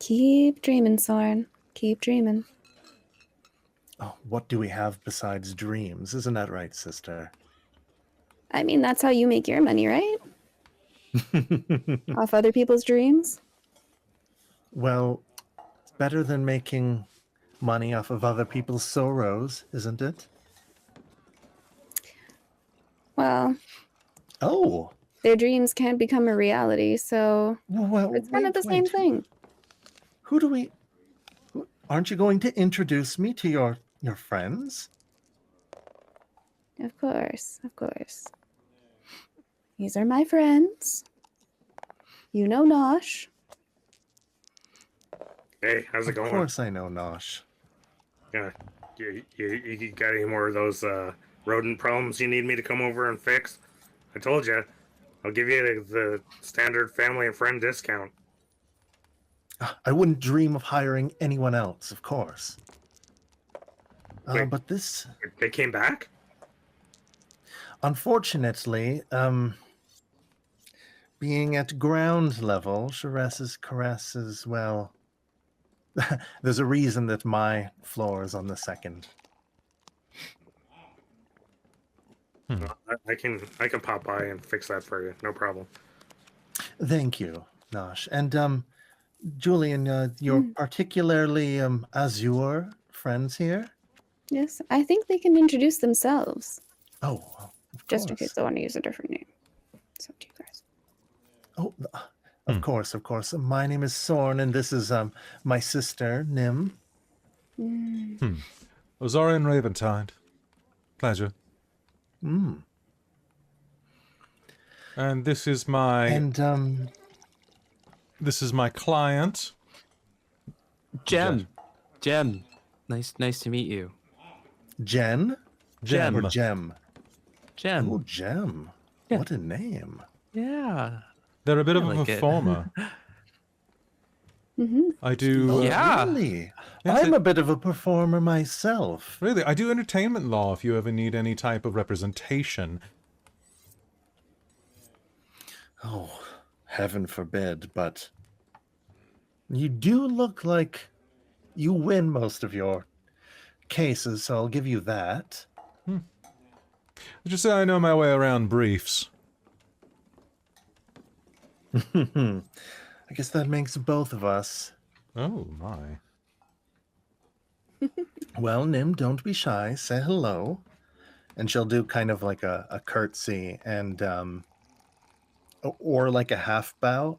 keep dreaming, Soren. Keep dreaming. Oh, what do we have besides dreams? Isn't that right, sister? I mean, that's how you make your money, right? Off other people's dreams? Well, it's better than making money off of other people's sorrows, isn't it? Well, Oh, their dreams can't become a reality, so Well, it's kind of the same thing. Who do we? Aren't you going to introduce me to your friends? Of course, of course. These are my friends. You know Nosh. Hey, how's it Of going? course, I know Nosh. Yeah, you got any more of those rodent problems you need me to come over and fix? I told you, I'll give you the standard family and friend discount. I wouldn't dream of hiring anyone else, of course. Wait. But this, They came back? unfortunately, being at ground level, Shares's caresses, well, there's a reason that my floor is on the second. I can pop by and fix that for you, no problem. Thank you, Nosh. And Julian, you're particularly Azure friends here? Yes, I think they can introduce themselves. Oh, of Just in course. case they want to use a different name. It's up to you guys. Oh, of course, of course. My name is Sorn, and this is my sister, Nim. Ozarian Raventide. Pleasure. And this is my And this is my client. Jem. Jem. Nice to meet you. Jen? Jem. Or Gem? Jem. Oh, Gem. Yeah. What a name. Yeah. They're a bit I of a like it. performer. I do. Oh, Yeah. Really? Yes, I'm a bit of a performer myself. Really, I do entertainment law if you ever need any type of representation. Oh, heaven forbid, but you do look like you win most of your cases, so I'll give you that. Just say I know my way around briefs. I guess that makes both of us. Oh my. Well, Nim, don't be shy. Say hello. And she'll do kind of like a curtsy and or like a half bow.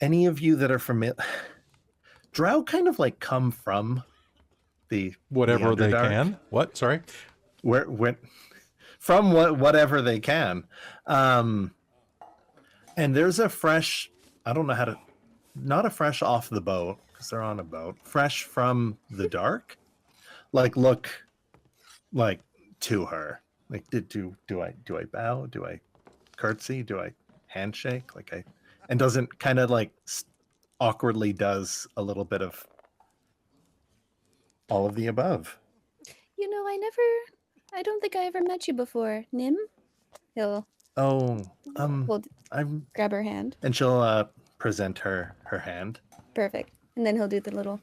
Any of you that are familiar, Drow kind of like come from the Whatever they Underdark. can. What? Sorry. Where from whatever they can. And there's a fresh, I don't know how to, not a fresh off the boat because they're on a boat, fresh from the dark. Like look like to her. Like do I bow? Do I curtsy? Do I handshake? And doesn't kind of like awkwardly does a little bit of all of the above. You know, I don't think I ever met you before. Nim? He'll Oh, hold, I'm, grab her hand. and she'll present her hand. Perfect. And then he'll do the little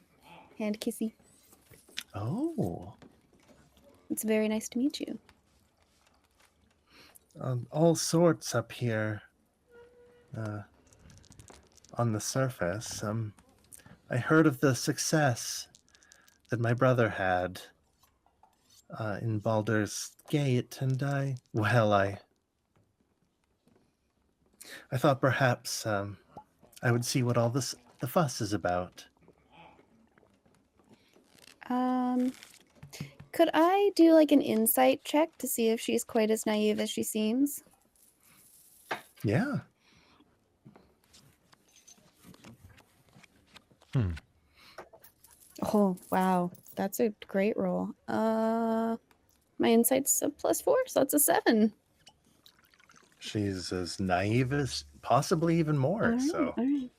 hand kissy. Oh, It's very nice to meet you. all sorts up here on the surface. I heard of the success that my brother had in Baldur's Gate, and I thought perhaps I would see what all the fuss is about. Could I do like an insight check to see if she's quite as naive as she seems? Yeah. Oh, wow. That's a great roll. My insight's a +4, so that's a 7. She's as naive as possibly even more. All right, So all right.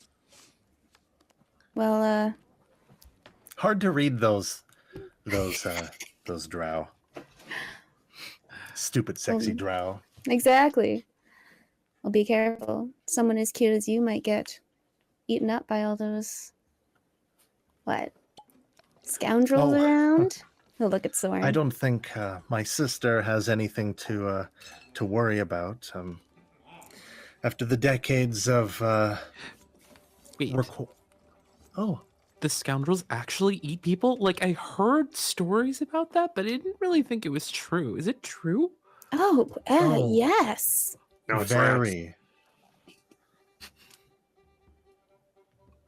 Well, hard to read those drow. Stupid, sexy drow. exactly. Well, be careful. Someone as cute as you might get eaten up by all those, what, scoundrels Oh. around? He'll look at Soren. I don't think my sister has anything to worry about. After the decades of Wait, oh, the scoundrels actually eat people? Like, I heard stories about that, but I didn't really think it was true. Is it true? Oh. Yes. No, it's rats. Very.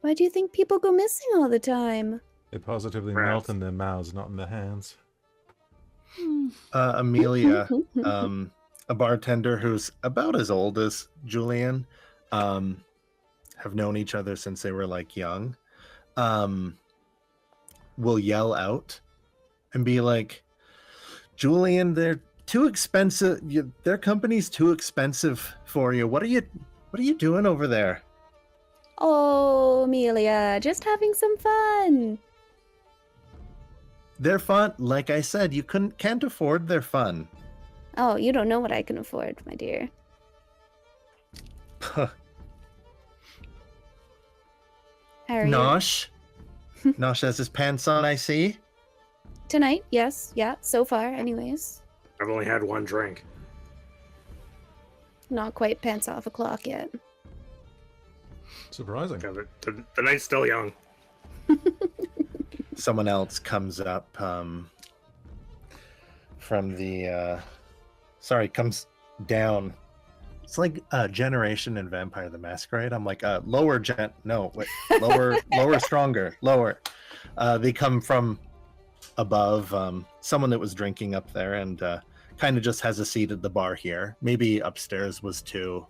Why do you think people go missing all the time? They positively Rats. melt in their mouths, not in their hands. Amelia, a bartender who's about as old as Julian, have known each other since they were like young, will yell out and be like, Julian, they're too expensive. Their company's too expensive for you. What are you doing over there? Oh, Amelia, just having some fun. Their fun, like I said, you can't afford their fun. Oh, you don't know what I can afford, my dear. How are you? Nosh. Nosh has his pants on, I see. Tonight, yes. Yeah, so far, anyways. I've only had one drink. Not quite pants off o'clock yet. Surprising. Yeah, the night's still young. Someone else comes up from the comes down. It's like Generation and Vampire the Masquerade. I'm like lower stronger, lower. They come from above, someone that was drinking up there and kind of just has a seat at the bar here. Maybe upstairs was too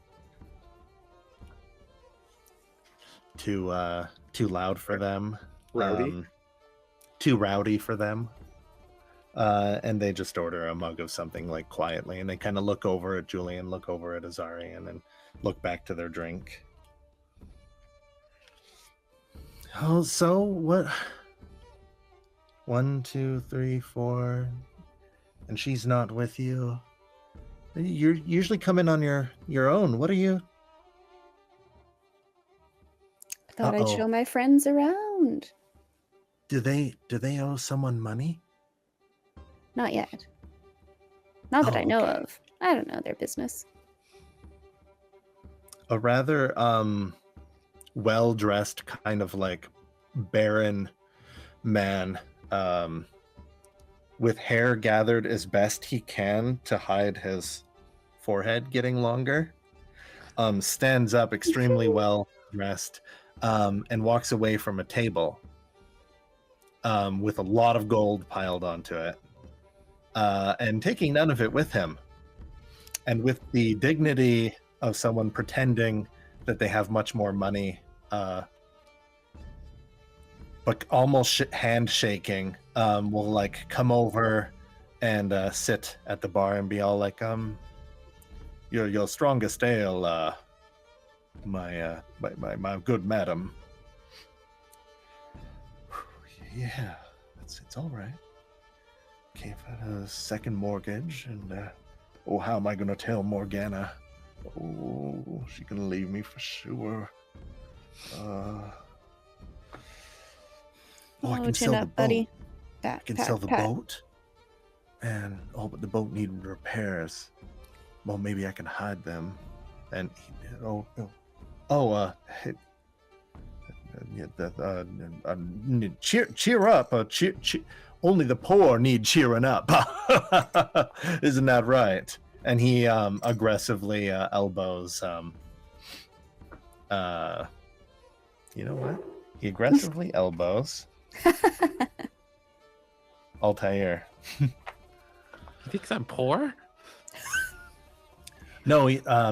loud for them. Rowdy. Too rowdy for them. And they just order a mug of something like quietly, and they kind of look over at Julian, look over at Ozarian, and look back to their drink. Oh, so what? 1, 2, 3, 4, and she's not with you. You're usually coming on your own. What are you? I thought I'd Uh-oh. show my friends around. Do they owe someone money? Not yet. Not that Oh, I know okay. of. I don't know their business. A rather well-dressed, kind of like barren man, with hair gathered as best he can to hide his forehead getting longer, stands up extremely well dressed, and walks away from a table with a lot of gold piled onto it, and taking none of it with him, and with the dignity of someone pretending that they have much more money, but almost handshaking, will like come over and sit at the bar and be all like, your strongest ale, my good madam. Yeah, it's all right. Okay, I've had a second mortgage, and how am I gonna tell Morgana? Oh, she's gonna leave me for sure. I can chin sell up, the boat. buddy. I can sell the boat, and but the boat needed repairs. Well, maybe I can hide them, and cheer up, cheer. Only the poor need cheering up. Isn't that right? And he aggressively elbows. You know what? He aggressively elbows Altair. You think I'm poor? No,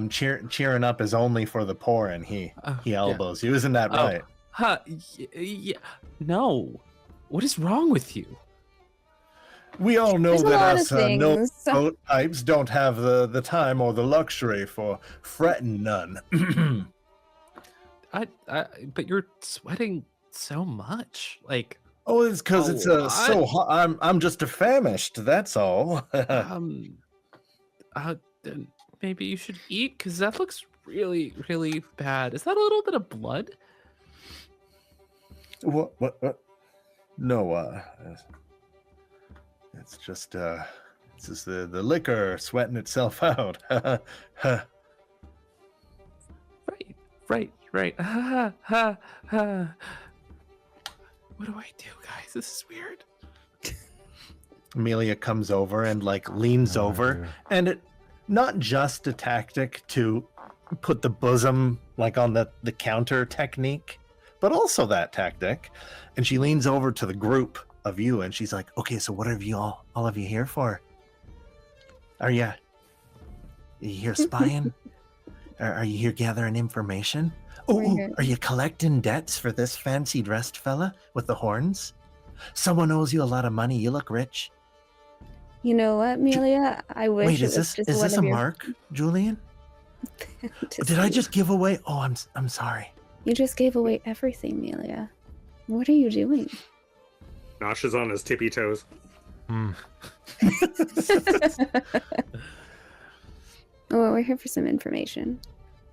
cheering up is only for the poor, and he elbows you. Isn't that right? Huh? Yeah. No. What is wrong with you? We all know There's a that lot of us no things. boat types don't have the time or the luxury for fretting none. But you're sweating so much. Like, Oh, it's because it's so hot. I'm just famished. That's all. then maybe you should eat because that looks really, really bad. Is that a little bit of blood? What? No, it's just the liquor sweating itself out. Right. Ha ha ha. What do I do, guys? This is weird. Amelia comes over and like leans over, dear. and not just a tactic to put the bosom like on the counter technique, but also that tactic. And she leans over to the group of you and she's like, okay, so what are you all of you here for? Are you here spying? Are you here gathering information? Oh, are you collecting debts for this fancy dressed fella with the horns? Someone owes you a lot of money. You look rich. You know what, Amelia? I wish Wait, it is was this just one a of your... mark, Julian? to Did I see. just give away? Oh, I'm sorry. You just gave away everything, Amelia. What are you doing? Nosh is on his tippy toes. Hmm. Oh, we're here for some information.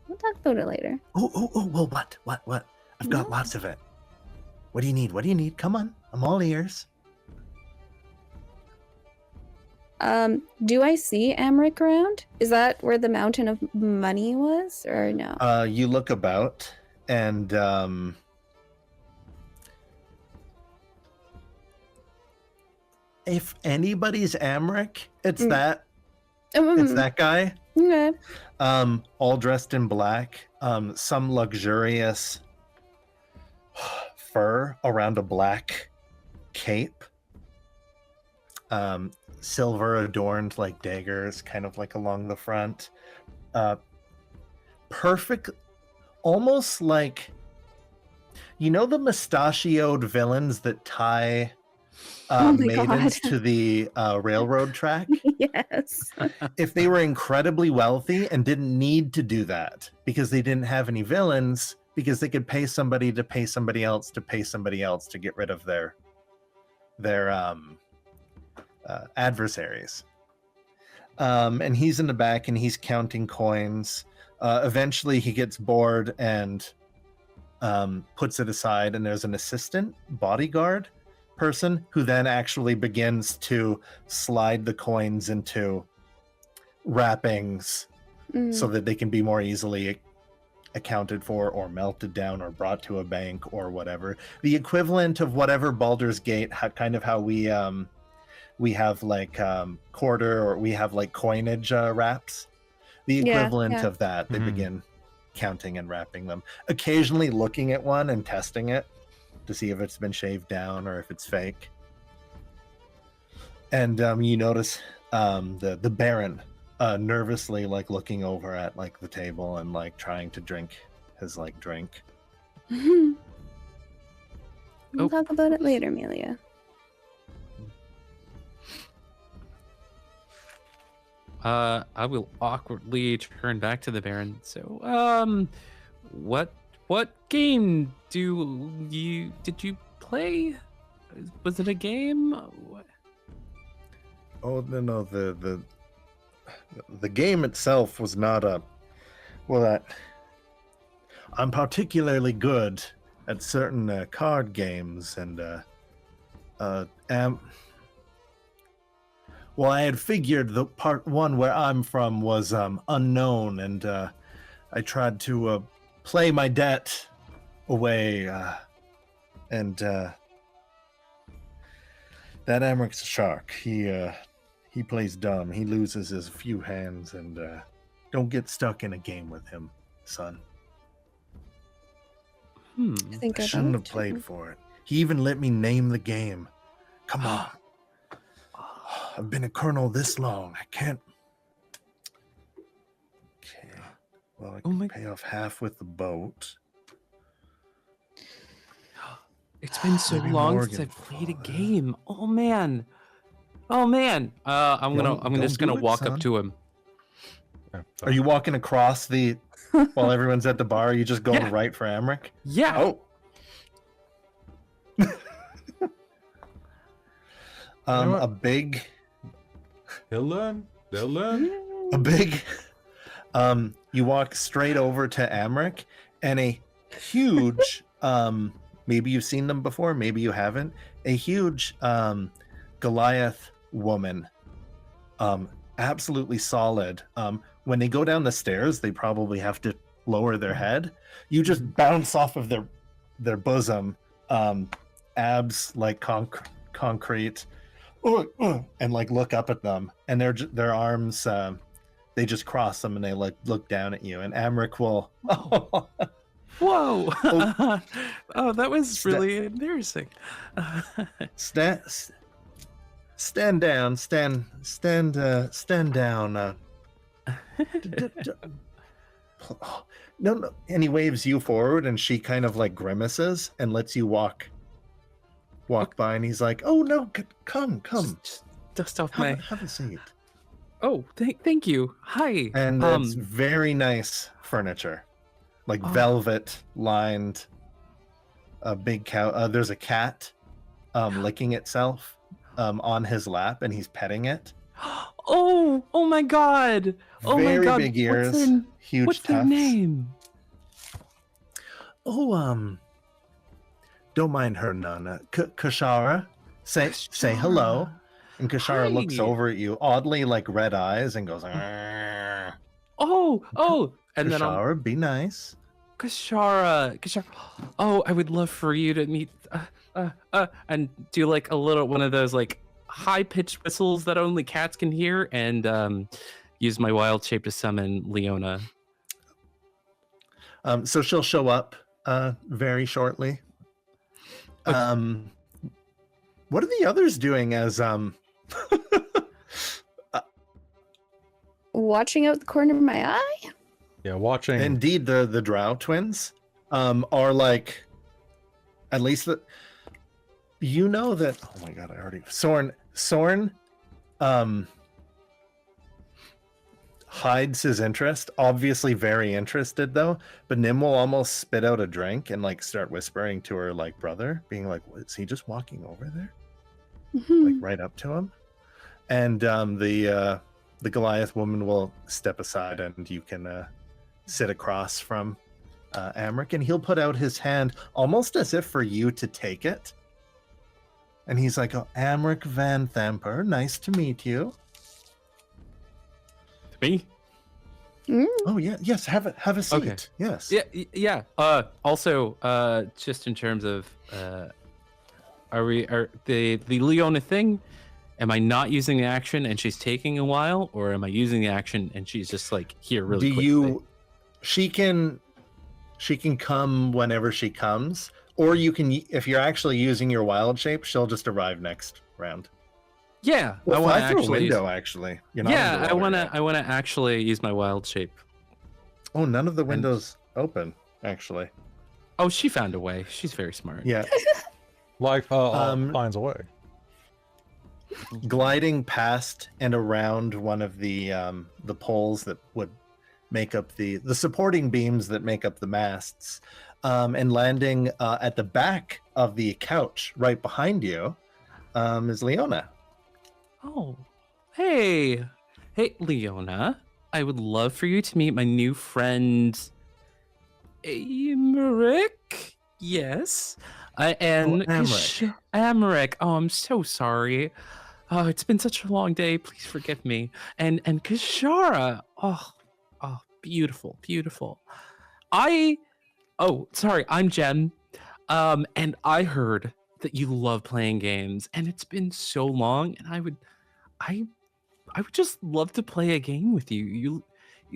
We'll talk about it later. Oh, well, what? I've got lots of it. What do you need? What do you need? Come on, I'm all ears. Do I see Amric around? Is that where the mountain of money was, or no? You look about, and if anybody's Amric, it's that guy. Okay. All dressed in black. Some luxurious fur around a black cape. Silver adorned like daggers, kind of like along the front. Perfect, almost like, you know, the mustachioed villains that tie Oh my maidens God. to the railroad track. Yes. If they were incredibly wealthy and didn't need to do that because they didn't have any villains, because they could pay somebody to pay somebody else to pay somebody else to get rid of their adversaries. And he's in the back and he's counting coins. Eventually he gets bored and puts it aside, and there's an assistant bodyguard person who then actually begins to slide the coins into wrappings so that they can be more easily accounted for or melted down or brought to a bank or whatever. The equivalent of whatever Baldur's Gate, kind of how we have like quarter, or we have like coinage wraps. The equivalent of that. They begin counting and wrapping them, occasionally looking at one and testing it to see if it's been shaved down or if it's fake. And you notice the Baron nervously like looking over at like the table and like trying to drink his like drink. We'll talk about it later, Amelia. I will awkwardly turn back to the Baron. So, what game did you play? Was it a game? What? Oh no, the game itself was not a well. I'm particularly good at certain card games, and well, I had figured the part one where I'm from was unknown, and I tried to play my debt away, and that Amric's a shark. He plays dumb. He loses his few hands, and don't get stuck in a game with him, son. I think I shouldn't have played for it. He even let me name the game. Come on. I've been a colonel this long. I can't. Okay. Well, I can pay off half with the boat. It's been so Maybe long Morgan since I've for played a that. game. Oh man. I'm just gonna do it, walk son. up to him. Are you walking across the while everyone's at the bar? Are you just going Yeah. right for Amric? Yeah. Oh. what? A big They'll learn. you walk straight over to Amric, and a huge maybe you've seen them before, maybe you haven't, a huge Goliath woman, absolutely solid. When they go down the stairs, they probably have to lower their head. You just bounce off of their bosom, abs like concrete, and like look up at them, and their arms they just cross them and they look down at you, and Amric will Whoa! Oh. Oh, that was really embarrassing. stand down, stand down. No, and he waves you forward, and she kind of like grimaces and lets you walk by, and he's like, "Oh no, come, Just dust off my. have a seat." Oh, thank you. Hi. And it's very nice furniture, like velvet lined. A big cow. There's a cat, licking itself, on his lap, and he's petting it. Oh my God. Oh Very my God. big ears, huge What's tufts. their name? Oh, don't mind her, Nana. Kashara, say hello. And Kashara looks Hi. over at you, oddly like red eyes, and goes, "Arr." Oh, and then Kashara, be nice. Kashara. Oh, I would love for you to meet, and do like a little one of those like high pitched whistles that only cats can hear, and use my wild shape to summon Leona. So she'll show up very shortly. Okay. What are the others doing as Watching out the corner of my eye. Yeah, watching. indeed the Drow twins are like, at least that you know that, oh my god, I already Sorn hides his interest, obviously very interested though, but Nim will almost spit out a drink and like start whispering to her like brother, being like, "What, is he just walking over there?" Like right up to him. And the Goliath woman will step aside, and you can sit across from Amric, and he'll put out his hand almost as if for you to take it. And he's like, "Oh, Amric Van Thamper, nice to meet you." Me? Oh yeah, yes, have a seat. Okay. Yes. Yeah. Also, just in terms of, are the Leona thing? Am I not using the action and she's taking a while, or am I using the action and she's just like here really Do quickly? you? She can come whenever she comes, or you can, if you're actually using your wild shape, she'll just arrive next round. Yeah, Well, I want to fly through a actually. window. Actually, you're not Yeah, underwater yet. I want to actually use my wild shape. Oh, none of the windows open. Actually, Oh, she found a way. She's very smart. yeah. Life finds a way. Gliding past and around one of the poles that would make up the supporting beams that make up the masts, and landing at the back of the couch right behind you, is Leona. Oh, hey, Leona. I would love for you to meet my new friend, Amric. Yes, and Amric. Amric. Oh, I'm so sorry. Oh, it's been such a long day. Please forgive me. And Kashara. Oh, beautiful. Sorry, I'm Jem. And I heard that you love playing games, and it's been so long, and I would just love to play a game with you. You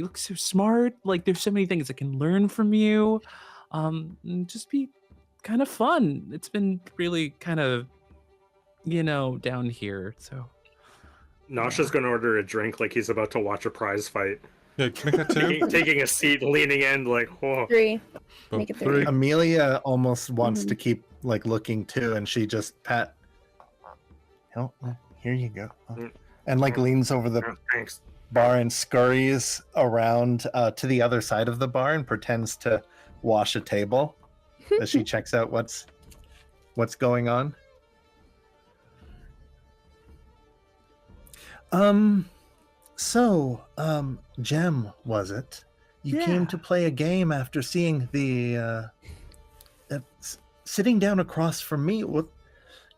look so smart. Like there's so many things I can learn from you. And just be kind of fun. It's been really kind of, down here. So Nosh is going to order a drink like he's about to watch a prize fight. Yeah, make that two. Taking a seat, leaning in, like, whoa. 3. Oh, Make it 3. Amelia almost wants Mhm. to keep like looking too, and she just oh, here you go. And like leans over the Oh, thanks. bar and scurries around to the other side of the bar and pretends to wash a table as she checks out what's going on. Jem, was it? You came Yeah. to play a game after seeing the sitting down across from me. What,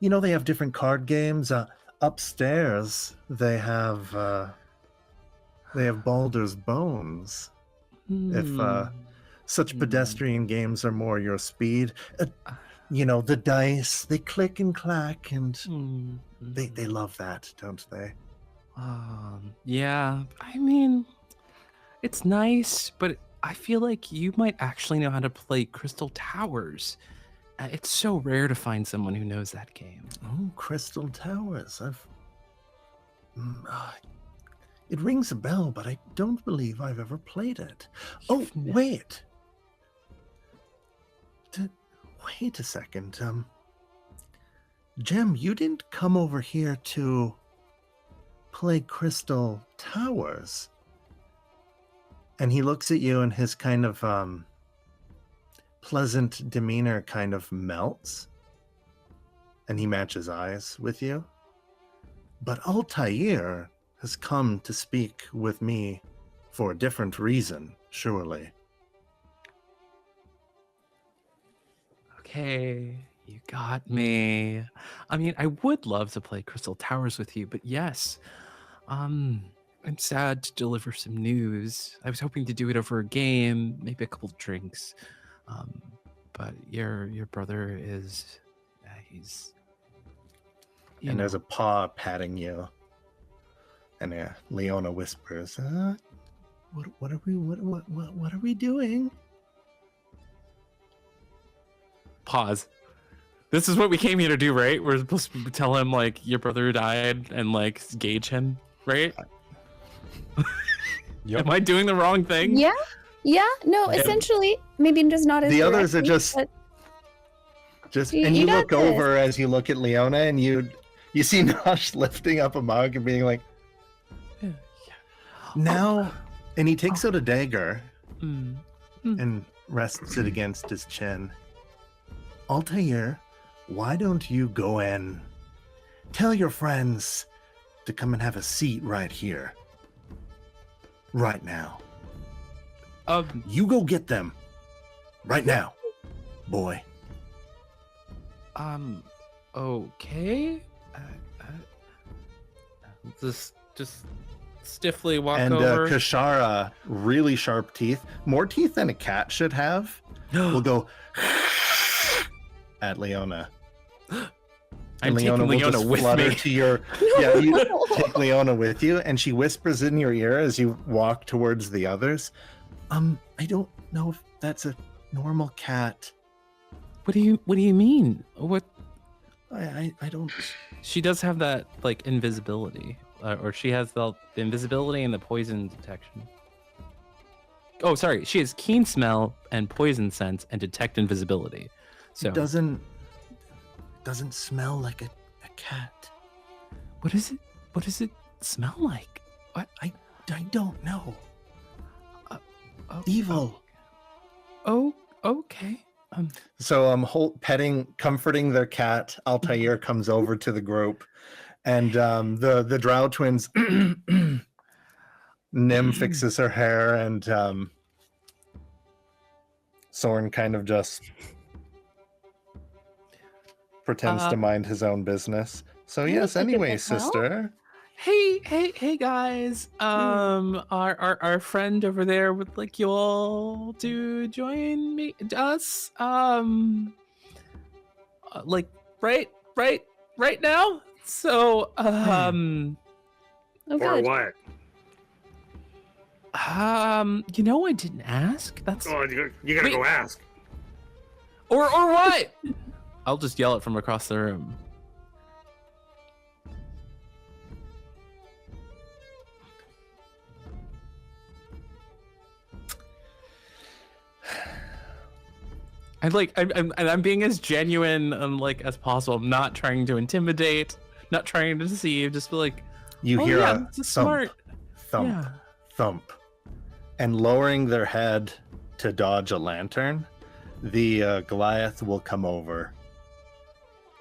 they have different card games. Upstairs, they have Baldur's Bones. If such pedestrian games are more your speed, the dice, they click and clack, and they love that, don't they? Yeah, I mean, It's nice, but I feel like you might actually know how to play Crystal Towers. It's so rare to find someone who knows that game. Oh, Crystal Towers. It rings a bell, but I don't believe I've ever played it. Oh, You've ne- wait. Wait a second. Jem, you didn't come over here to play Crystal Towers. And he looks at you and his kind of pleasant demeanor kind of melts. And he matches eyes with you. But Altair has come to speak with me for a different reason, surely. Okay, you got me. I mean, I would love to play Crystal Towers with you, but yes, I'm sad to deliver some news. I was hoping to do it over a game, maybe a couple drinks, but your brother is, he's. And there's a paw patting you, and Leona whispers, "What are we doing?" Pause. This is what we came here to do, right? We're supposed to tell him like your brother died and like gauge him, right? Yep. Am I doing the wrong thing? Yeah. No, Yeah. essentially, maybe just not as The others are directly, just You- and you you got look this. over as you look at Leona, and you see Nosh lifting up a mug and being like, Yeah. now, and he takes out a dagger Mm. and rests it against his chin. Altair, why don't you go and tell your friends to come and have a seat right here, right now. You go get them, right now, boy. Okay. Just stiffly walk And over. Kashara, really sharp teeth, more teeth than a cat should have, will go at Leona. I'm And taking will Leona just with flutter me. to your yeah, you take Leona with you, and she whispers in your ear as you walk towards the others. I don't know if that's a normal cat. What do you mean? What? I don't. She does have that like invisibility, or she has the invisibility and the poison detection. Oh, sorry. She has keen smell and poison sense and detect invisibility. So It doesn't smell like a cat. what is it? What does it smell like? What? I don't know. Oh, Evil. Oh, okay. So comforting their cat, Altair comes over to the group, and the Drow twins, Nim fixes her hair, and Soren kind of just pretends to mind his own business. So I yes, think it anyway, went well. sister. Hey guys. Our friend over there would like you all to join us. Like right now. So Oh, Or good. what? you know, I didn't ask. That's Oh, you gotta Wait. go ask. or what? I'll just yell it from across the room. I'm being as genuine like as possible. I'm not trying to intimidate, not trying to deceive. Just be like, You oh hear yeah, a this is thump, smart. thump, Yeah. thump, and lowering their head to dodge a lantern, the Goliath will come over.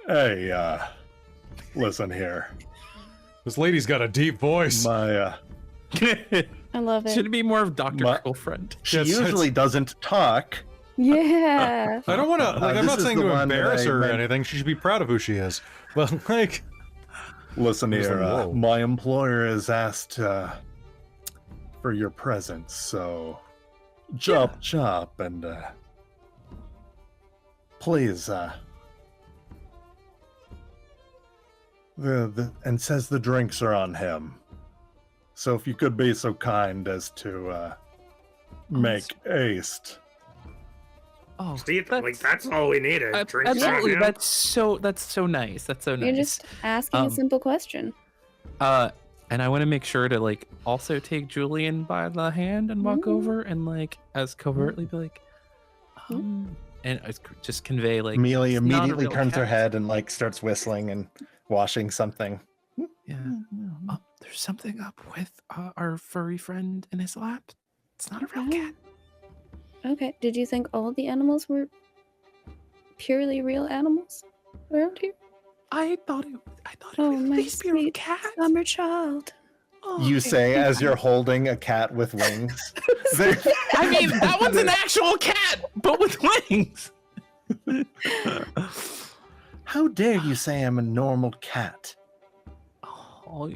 Hey, listen here. This lady's got a deep voice. My I love it. Should it be more of Dr. My- Girlfriend? she Yes, usually doesn't talk. Yeah. I don't want to. Like, I'm this not is saying the to one that embarrass I her or meant- anything. She should be proud of who she is. Well, like, Listen Just here, like, whoa. my employer has asked for your presence, so chop, and please, says the drinks are on him. So if you could be so kind as to Make haste. Oh, See, like that's all we needed. Drinks on absolutely. him. That's so nice. That's so nice. You're just asking a simple question. And I want to make sure to like also take Julian by the hand and walk over and like as covertly be like, and just convey like Amelia it's not a immediately real turns her cat. head and like starts whistling and washing something. Yeah. There's something up with our furry friend in his lap. It's not a real cat. Okay. Did you think all the animals were purely real animals around here? I thought it Oh, would at my least be a real sweet cat. summer child. Oh, You okay. say as you're holding a cat with wings. I mean, that one's an actual cat, but with wings. How dare you say I'm a normal cat? Oh,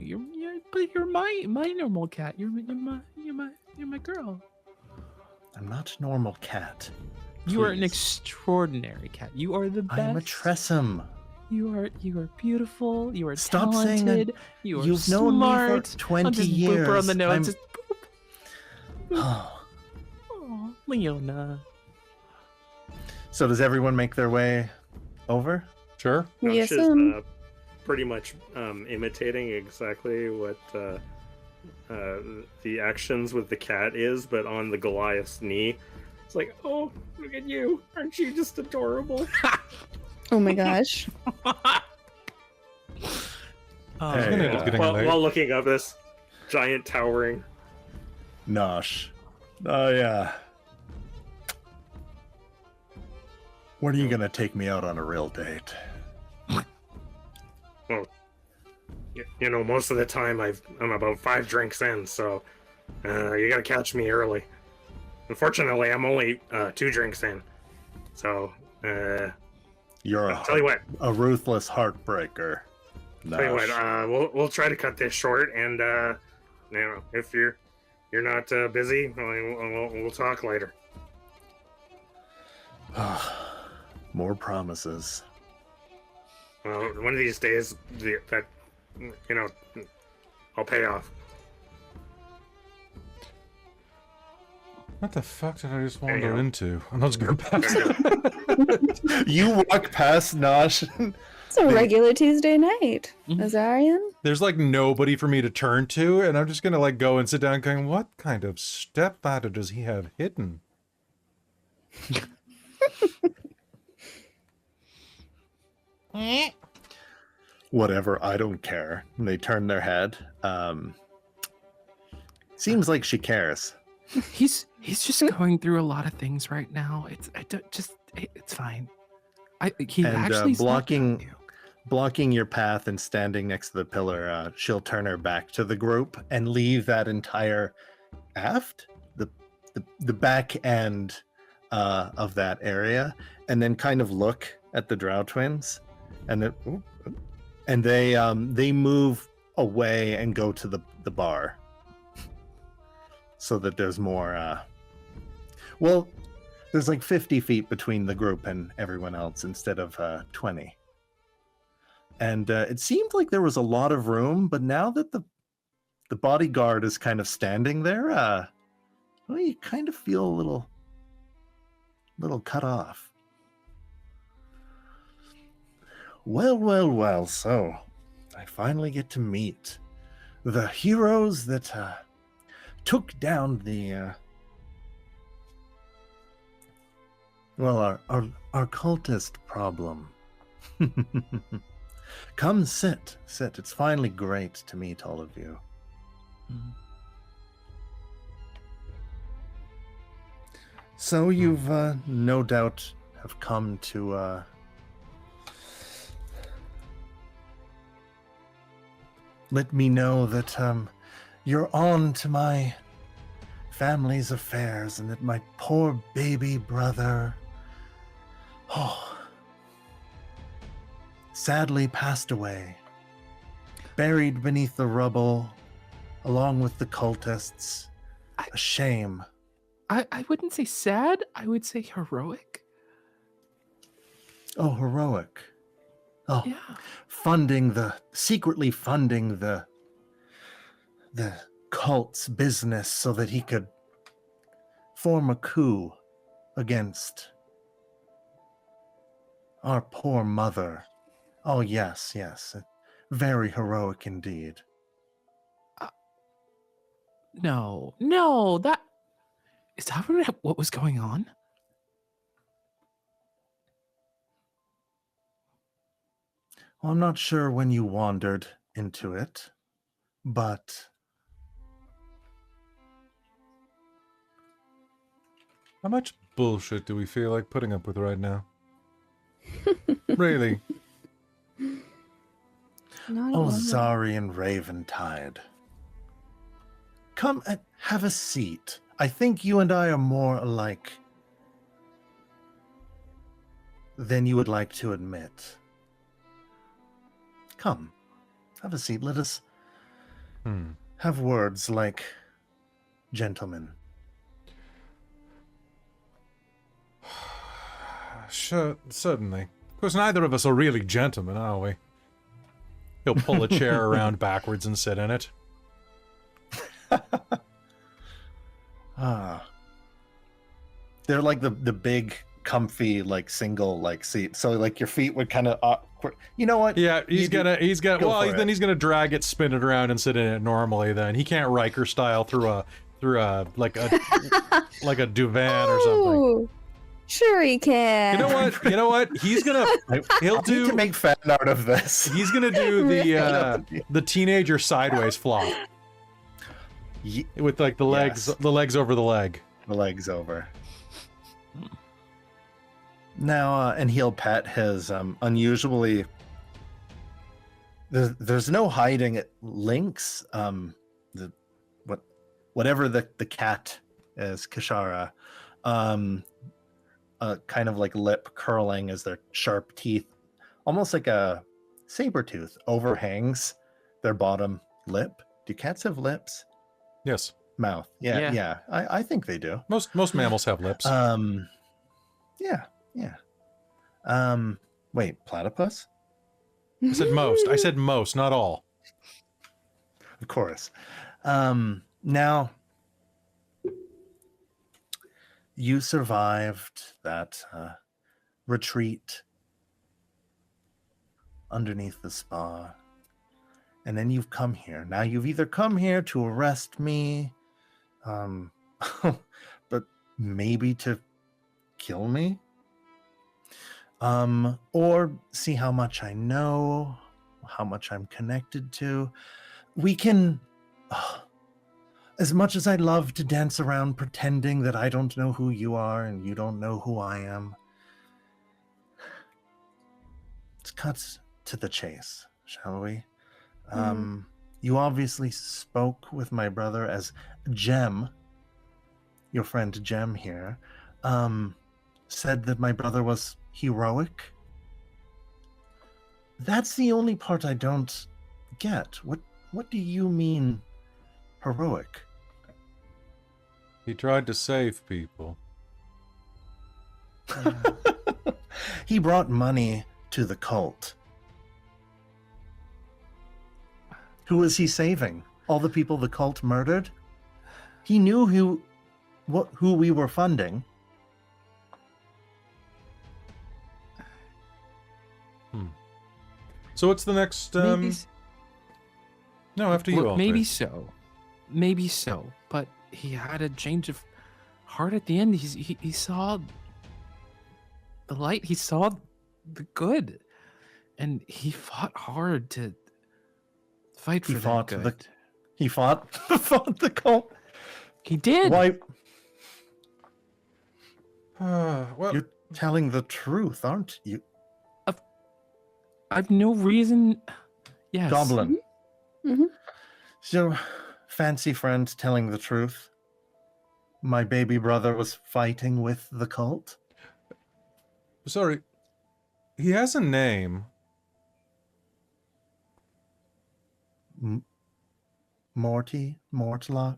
but you're my normal cat. You're my girl. I'm not a normal cat. You are an Please. extraordinary cat. You are the best. I am a Tressum. You are beautiful. You are Stop saying talented. You are You've smart. known me for I'll 20 just years. boop her on the nose. I'm- Just boop. Oh, Leona. So does everyone make their way over? Sure. Nosh Yes, is pretty much imitating exactly what the actions with the cat is, but on the Goliath's knee. It's like, oh, look at you. Aren't you just adorable? Oh my gosh. Oh, Hey, gonna- it's getting late. While looking up this giant towering. Nosh. Oh, yeah. When are you going to take me out on a real date? Well, you know, most of the time I'm about 5 drinks in, so you gotta catch me early. Unfortunately, I'm only 2 drinks in, so You're tell you what, a ruthless heartbreaker. Nosh. we'll try to cut this short, and you know, if you're not busy, we'll talk later. More promises. Well, one of these days, that you know, I'll pay off. What the fuck did I just wander There you go. into? And let's go past There you You walk past Nosh. It's a regular Tuesday night. Mhm. Ozarian? There's like nobody for me to turn to, and I'm just gonna like go and sit down going, what kind of stepladder does he have hidden? Whatever, I don't care. And they turn their head. Seems like she cares. He's just going through a lot of things right now. It's fine. He And, actually blocking your path and standing next to the pillar, she'll turn her back to the group and leave that entire aft, the back end of that area, and then kind of look at the Drow twins, and they move away and go to the bar, so that there's more. Well, there's like 50 feet between the group and everyone else instead of 20. And it seemed like there was a lot of room, but now that the bodyguard is kind of standing there, well, you kind of feel a little cut off. Well, so I finally get to meet the heroes that took down the our cultist problem. Come sit. It's finally great to meet all of you. Mhm. So you've no doubt have come to let me know that you're on to my family's affairs and that my poor baby brother sadly passed away, buried beneath the rubble along with the cultists. A shame. I wouldn't say sad. I would say heroic. Oh, heroic. Oh, Yeah. secretly funding the cult's business so that he could form a coup against our poor mother. Oh, yes, yes. Very heroic indeed. No, that is that what was going on? Well, I'm not sure when you wandered into it, but How much bullshit do we feel like putting up with right now? Really? Not at all. Ozarian Raventide. Come and have a seat. I think you and I are more alike than you would like to admit. Come, have a seat. Let us have words like gentlemen. Sure, certainly. Of course, neither of us are really gentlemen, are we? He'll pull a chair around backwards and sit in it. They're like the big, comfy, like single, like seat. So like your feet would kind of you know what? Yeah, he's gonna for then it. he's gonna drag it, spin it around, and sit in it normally. Then he can't Riker style through a like a duvan or something. Oh, sure he can. You know what? He's gonna he'll I need to do make fan art of this. he's gonna do the teenager sideways flop with like the legs Yes. the legs over the leg. The legs over. Now, and he'll pat his unusually. There's no hiding it. Lynx, whatever the cat is, Kashara, kind of like lip curling as their sharp teeth, almost like a saber tooth, overhangs their bottom lip. Do cats have lips? Yes, Mouth. Yeah. I think they do. most mammals have lips. Yeah. Wait, platypus? I said most, not all. Of course. Now, you survived that retreat underneath the spa, and then you've come here. Now, you've either come here to arrest me, but maybe to kill me, or see how much I know, how much I'm connected to. We can, as much as I love to dance around pretending that I don't know who you are and you don't know who I am, let's cut to the chase, shall we? You obviously spoke with my brother as Jem, your friend Jem here, said that my brother was heroic. That's the only part I don't get. What do you mean heroic? He tried to save people. He brought money to the cult. Who was he saving? All the people the cult murdered? He knew who we were funding. So what's the next? No, after you. Look, Altair. maybe so. But he had a change of heart at the end. He saw the light. He saw the good, and he fought hard to fight for that good. He fought the cult. He did. Why? Well, You're telling the truth, aren't you? I've no reason. Yes. Goblin. Mm-hmm. Is your fancy friend telling the truth? My baby brother was fighting with the cult? sorry. He has a name. Mortlock?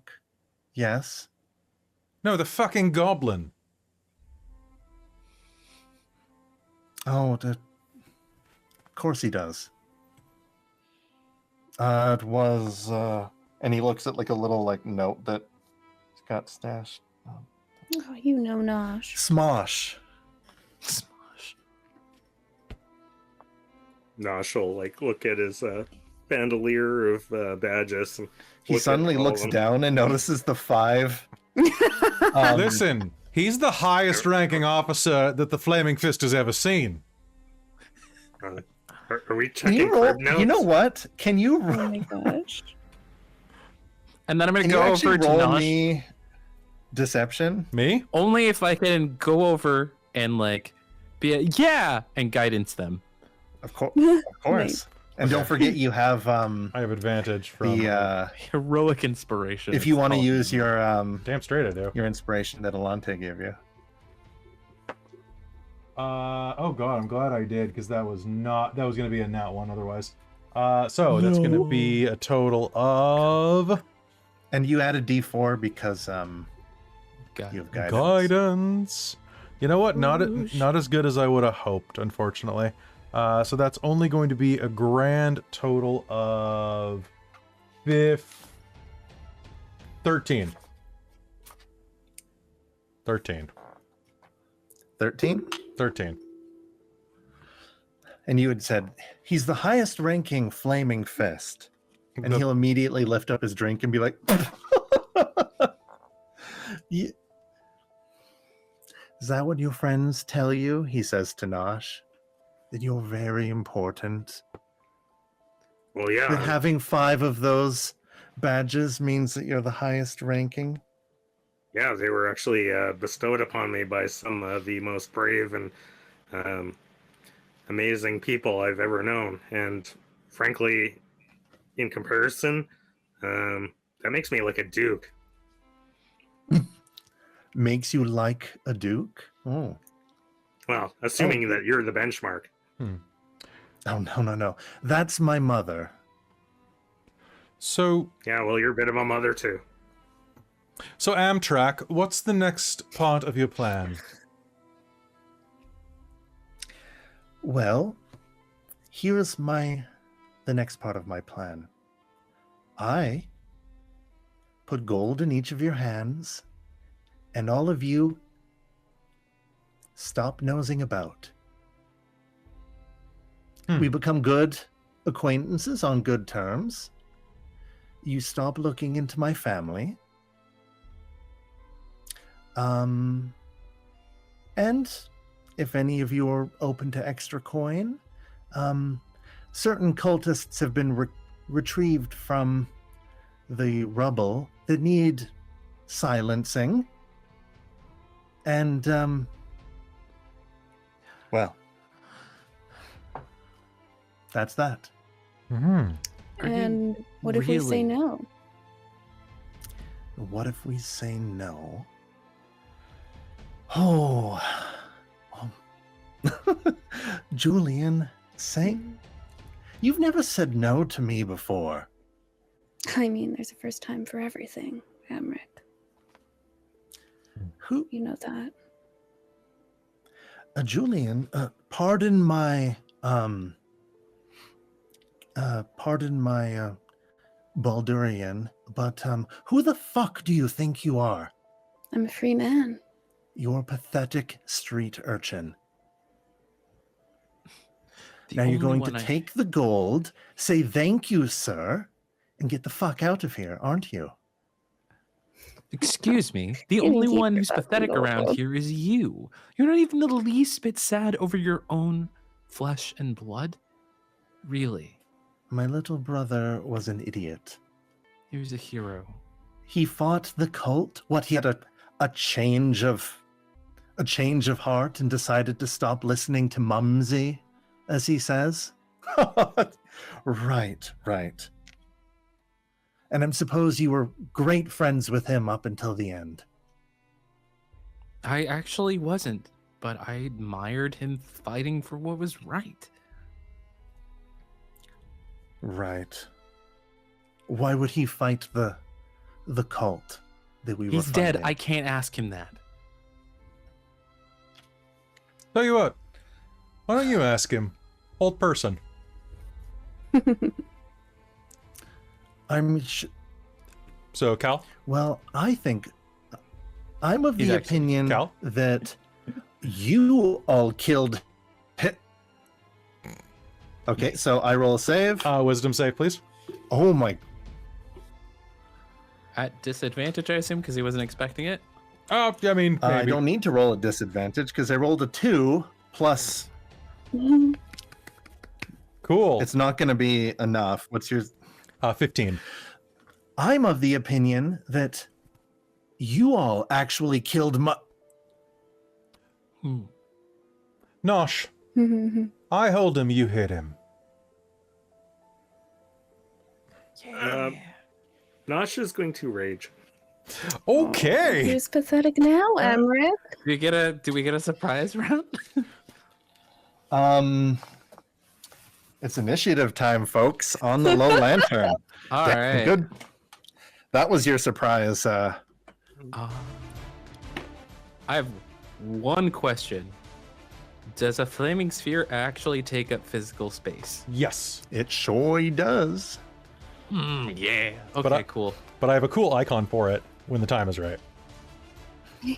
Yes. No, the fucking goblin. Oh, of course he does. It was, and he looks at like a little like note that he's got stashed. Oh, you know Nosh. Smosh. Smosh. Nosh will like look at his bandolier of badges. And He look at suddenly all of looks them. down and notices the 5. Listen, he's the highest ranking officer that the Flaming Fist has ever seen. Are we Can checking you roll? crib notes? You know what? Can you Oh roll? my gosh. And then I'm gonna Can you go actually over to roll Nosh. me deception? Me? Only if I can go over and like yeah and guidance them. Of course. Nice. And don't forget you have I have advantage from. the Heroic inspiration. if it's you want to called. use your Damn straight I do. inspiration that Allonté gave you. Oh god, I'm glad I did because that was gonna be a nat 1 otherwise. So that's gonna be a total of And you add a D4 because Got you it. have guidance. guidance. You know what? Not as good as I would have hoped, unfortunately. So that's only going to be a grand total of 13. 13. 13? 13. And you had said, he's the highest ranking Flaming Fist. And The- he'll immediately lift up his drink and be like, "Ye- Is that what your friends tell you? He says to Nosh. That you're very important. Well, That yeah. having 5 of those badges means that you're the highest ranking. Yeah, they were actually bestowed upon me by some of the most brave and amazing people I've ever known. And frankly, in comparison, that makes me like a duke. Makes you like a duke? Oh. Well, assuming that you're the benchmark. Oh, no. That's my mother. So Yeah, well, you're a bit of a mother too. Amtrak, what's the next part of your plan? Well, here's the next part of my plan. I put gold in each of your hands, and all of you stop nosing about. We become good acquaintances on good terms. You stop looking into my family. And if any of you are open to extra coin, certain cultists have been retrieved from the rubble that need silencing. And, well, that's that. Mm-hmm. Are you And what if we say really- no? What if we say no? Oh, Julian, you've never said no to me before. I mean, there's a first time for everything, Amric. Who, You know that. Julian? Pardon my Baldurian, but who the fuck do you think you are? I'm a free man. You're a pathetic street urchin. The Now you're only going to one I- take the gold, say thank you, sir, and get the fuck out of here, aren't you? Excuse me. The You can only keep one your who's fucking pathetic around gold. here is you. You're not even the least bit sad over your own flesh and blood. Really, My little brother was an idiot. he was a hero. He fought the cult. What, he had a change of heart and decided to stop listening to Mumsy, as he says? Right. And I suppose you were great friends with him up until the end. I actually wasn't, but I admired him fighting for what was right. Right. Why would he fight the cult that we were He's dead. fighting? I can't ask him that. Tell you what, why don't you ask him? Old person. I'm So, Cal? well, I think I'm of He's the actually- opinion Cal? that you all killed. Okay, so I roll a save. Wisdom save, please. Oh my! At disadvantage, I assume, because he wasn't expecting it. Oh, I mean, maybe. I don't need to roll at disadvantage because I rolled a 2 plus. Cool. It's not going to be enough. What's yours? 15. I'm of the opinion that you all actually killed my. Nosh, I hold him, you hit him. Nosh is going to rage. Okay. Who's pathetic now, Emric? Do we get a surprise round? It's initiative time, folks. On the low lantern. All right. Good. That was your surprise. I have one question. Does a flaming sphere actually take up physical space? Yes. It sure does. Yeah. Okay, But I- cool. But I have a cool icon for it when the time is right.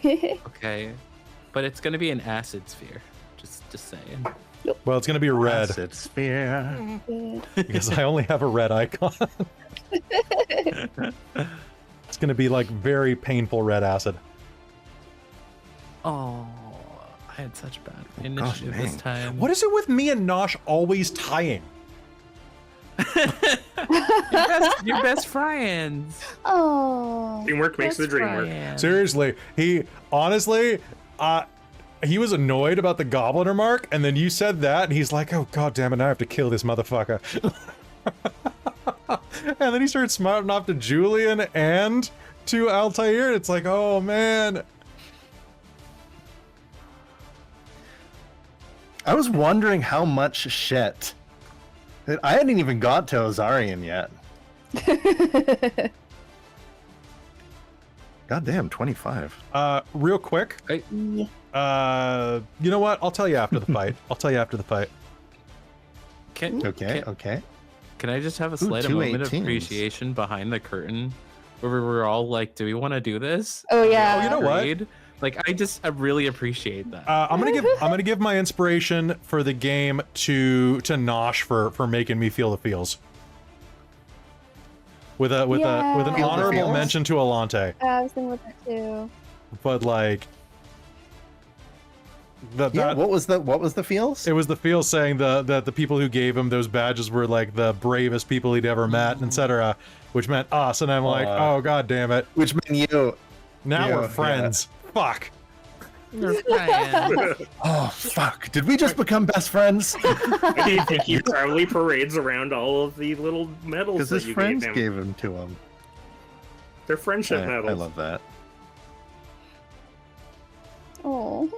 Okay. But it's going to be an acid sphere. Just saying. Well, it's going to be red Acid sphere. because I only have a red icon. It's going to be like very painful red acid. Oh, I had such bad initiative this dang. time. What is it with me and Nosh always tying? Your best friends. Oh. Teamwork makes the Best dream work. friends. Seriously, he honestly, he was annoyed about the goblin remark, and then you said that, and he's like, "Oh god damn it, now I have to kill this motherfucker." And then he started smarting off to Julian and to Altair. And it's like, oh man. I was wondering how much shit. I hadn't even got to Ozarian yet. Goddamn, 25. Real quick, you know what? I'll tell you after the fight. I'll tell you after the fight. Okay. Can I just have a slight two moment of 18s. appreciation behind the curtain where we were all like, do we want to do this? Oh, yeah. Oh, you know what? Agreed. Like, I really appreciate that. I'm gonna give my inspiration for the game to Nosh for making me feel the feels. With an Yeah. Feel the honorable feels? mention to Allonté. I was thinking with that too. But like Yeah, what was the feels? it was the feel saying that the people who gave him those badges were like the bravest people he'd ever met, etc., which meant us, and I'm like, oh god damn it, Which meant you. now Yeah, we're friends. Fuck. We're friends. Oh fuck! Did we just become best friends? I do think he probably parades around all of the little medals Because that his you friends gave him. gave them to him. They're friendship medals. I love that. Oh.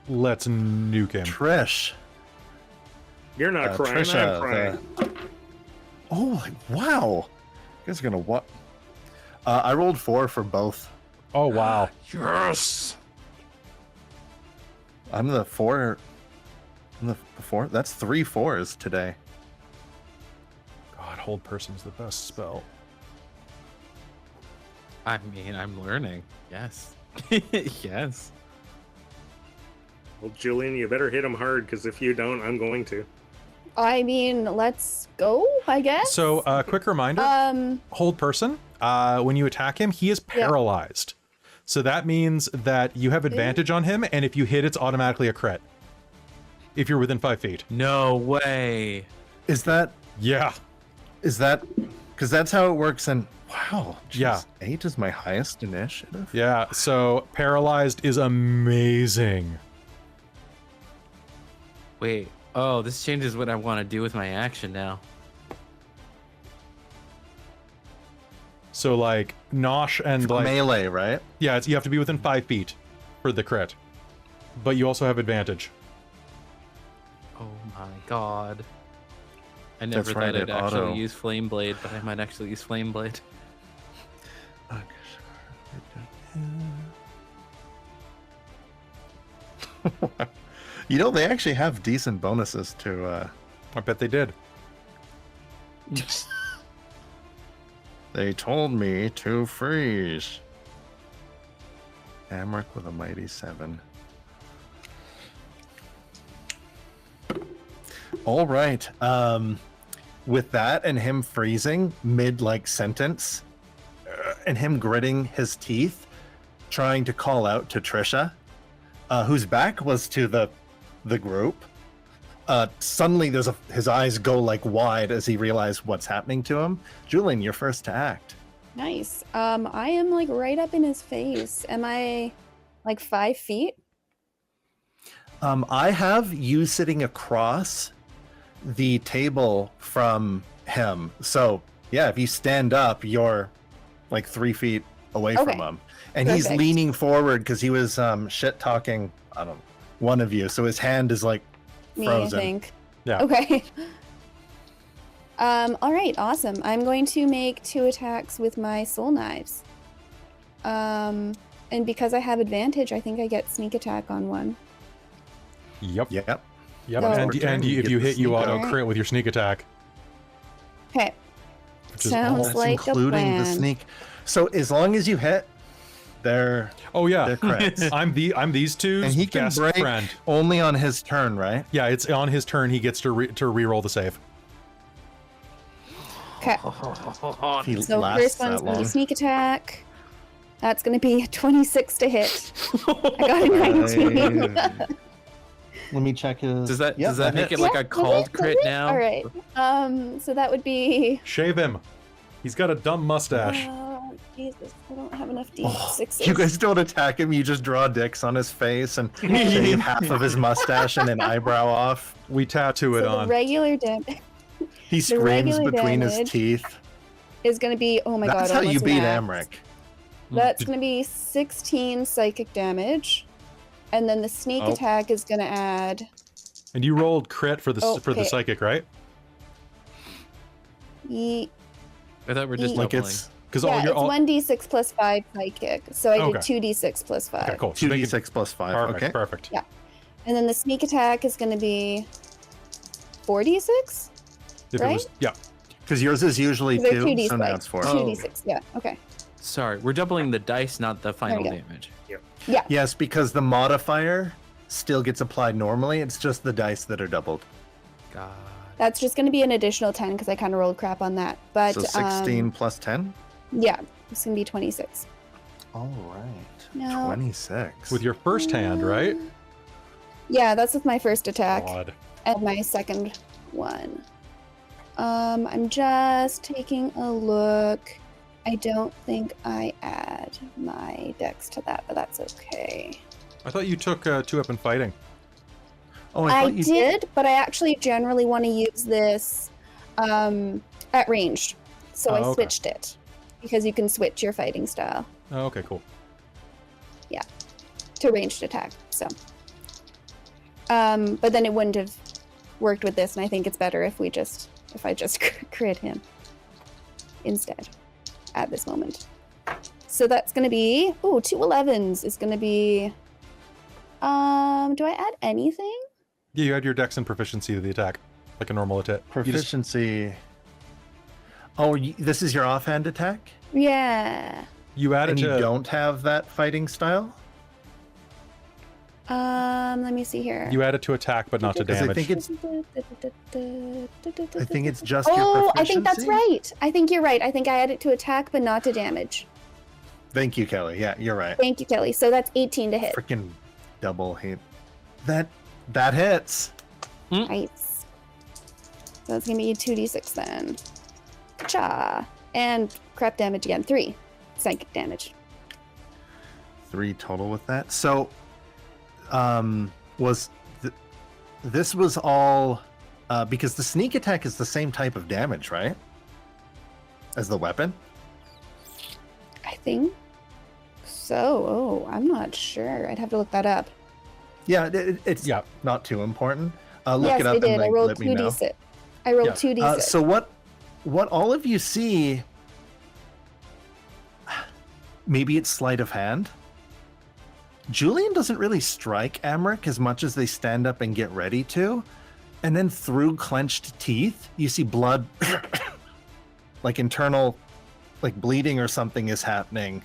Let's nuke him. Trish. You're not crying, Trisha, I'm crying. Oh wow! You guys are gonna what? I rolled 4 for both. Oh wow. Yes. I'm the 4. I'm the 4. That's 3 4s today. God, hold person's the best spell. I mean, I'm learning. Yes. Yes. Well, Julian, you better hit him hard, because if you don't, I'm going to. I mean, let's go, I guess. So, quick reminder: hold person. When you attack him, he is paralyzed. So that means that you have advantage on him, and if you hit, it's automatically a crit. If you're within 5 feet. No way. Is that Yeah. because that's how it works? And wow, geez, Yeah. 8 is my highest initiative. Yeah. So paralyzed is amazing. Wait. Oh, this changes what I want to do with my action now. So like Nosh and like Melee, right? yeah, you have to be within 5 feet for the crit, but you also have advantage. Oh my god. I never That's thought right, I'd it actually auto- use Flame Blade, but I might actually use Flame Blade. You know, they actually have decent bonuses to. I bet they did. They told me to freeze. Amric with a mighty 7. All right. With that and him freezing mid like sentence, and him gritting his teeth, trying to call out to Trisha, whose back was to the group. Suddenly, his eyes go like wide as he realized what's happening to him. Julian, you're first to act. Nice. I am like right up in his face. Am I like 5 feet? I have you sitting across the table from him. So yeah, if you stand up, you're like 3 feet away Okay. from him, and he's Perfect. leaning forward because he was shit talking. I don't know, one of you. So his hand is like Me, frozen. I think. Yeah. Okay. All right, awesome. I'm going to make 2 attacks with my soul knives. And because I have advantage, I think I get sneak attack on one. Yep. Yep. Yep. So- And You if get you the hit, you sneak auto attack. crit with your sneak attack. Okay. Which is Sounds That's like a including the plan. sneak. So as long as you hit, they're Oh yeah. crits. I'm these two's And he can best break friend. only on his turn, right? Yeah, it's on his turn. He gets to re-roll the save. Okay. If he So lasts first one's that going to be long. sneak attack. That's going to be 26 to hit. I got a 19. Let me check his. Does that Yep, does that make hits. it like Yeah, a does called it? crit Does it? now? All right. So that would be. Shave him. He's got a dumb mustache. Jesus, I don't have enough Oh, D6s. you guys don't attack him. You just draw dicks on his face and shave half of his mustache and an eyebrow off. We tattoo it So the on. regular damage He screams regular between his damage teeth. is going to be. Oh my That's god! how you almost beat maxed. Amric. That's going to be 16 psychic damage, and then the sneak Oh. attack is going to add. And you rolled crit for the Okay. psychic, right? Ye- I thought we're just Like doubling. it's Because yeah, all your it's 1d6 plus 5 psychic, so I Okay. did 2d6 plus 5. okay, cool. So make it 2d6 plus 5. perfect. Okay. Perfect. Yeah. And then the sneak attack is going to be 4d6. If Right? it was, yeah. Because yours is usually They're 2, 2d6. so now it's 4. Oh. 2d6. Yeah. Okay. Sorry, we're doubling the dice, not the final go. damage. Yeah. Yes, because the modifier still gets applied normally. It's just the dice that are doubled. God. That's just going to be an additional 10 because I kind of rolled crap on that. But So 16 plus 10? yeah, it's going to be 26. All right. No. 26. With your first hand, right? Yeah, that's with my first attack God. and my second one. I'm just taking a look. I don't think I add my dex to that, but that's okay. I thought you took 2-weapon fighting. Oh, I thought you did, but I actually generally want to use this at range. So Oh, I okay. switched it because you can switch your fighting style Oh, okay, cool. to ranged attack. So, but then it wouldn't have worked with this, and I think it's better if I just crit him instead at this moment. So that's gonna be 2 11s is gonna be. Do I add anything? Yeah, you add your dex and proficiency to the attack, like a normal attack. Proficiency. Oh, this is your offhand attack? Yeah. You add it And you to. don't have that fighting style? Let me see here. You add it to attack, but not to Because I damage. think it's just your Oh, proficiency. I think that's right. I think you're right. I think I add it to attack, but not to damage. Thank you, Kelly. Yeah, you're right. Thank you, Kelly. So that's 18 to hit. Freaking double hit. That hits. Nice. So that's gonna be 2d6 then. Cha. And crap damage again. 3 psychic damage. 3 total with that. So, this was all because the sneak attack is the same type of damage, right? As the weapon. I think so. Oh, I'm not sure. I'd have to look that up. Yeah, it's Yeah. not too important. Look yes, it up I did. and I rolled let me know. 2d6. I rolled Yeah. 2d6. So what all of you see? Maybe it's sleight of hand. Julian doesn't really strike Amric as much as they stand up and get ready to, and then through clenched teeth, you see blood, like internal, like bleeding or something is happening.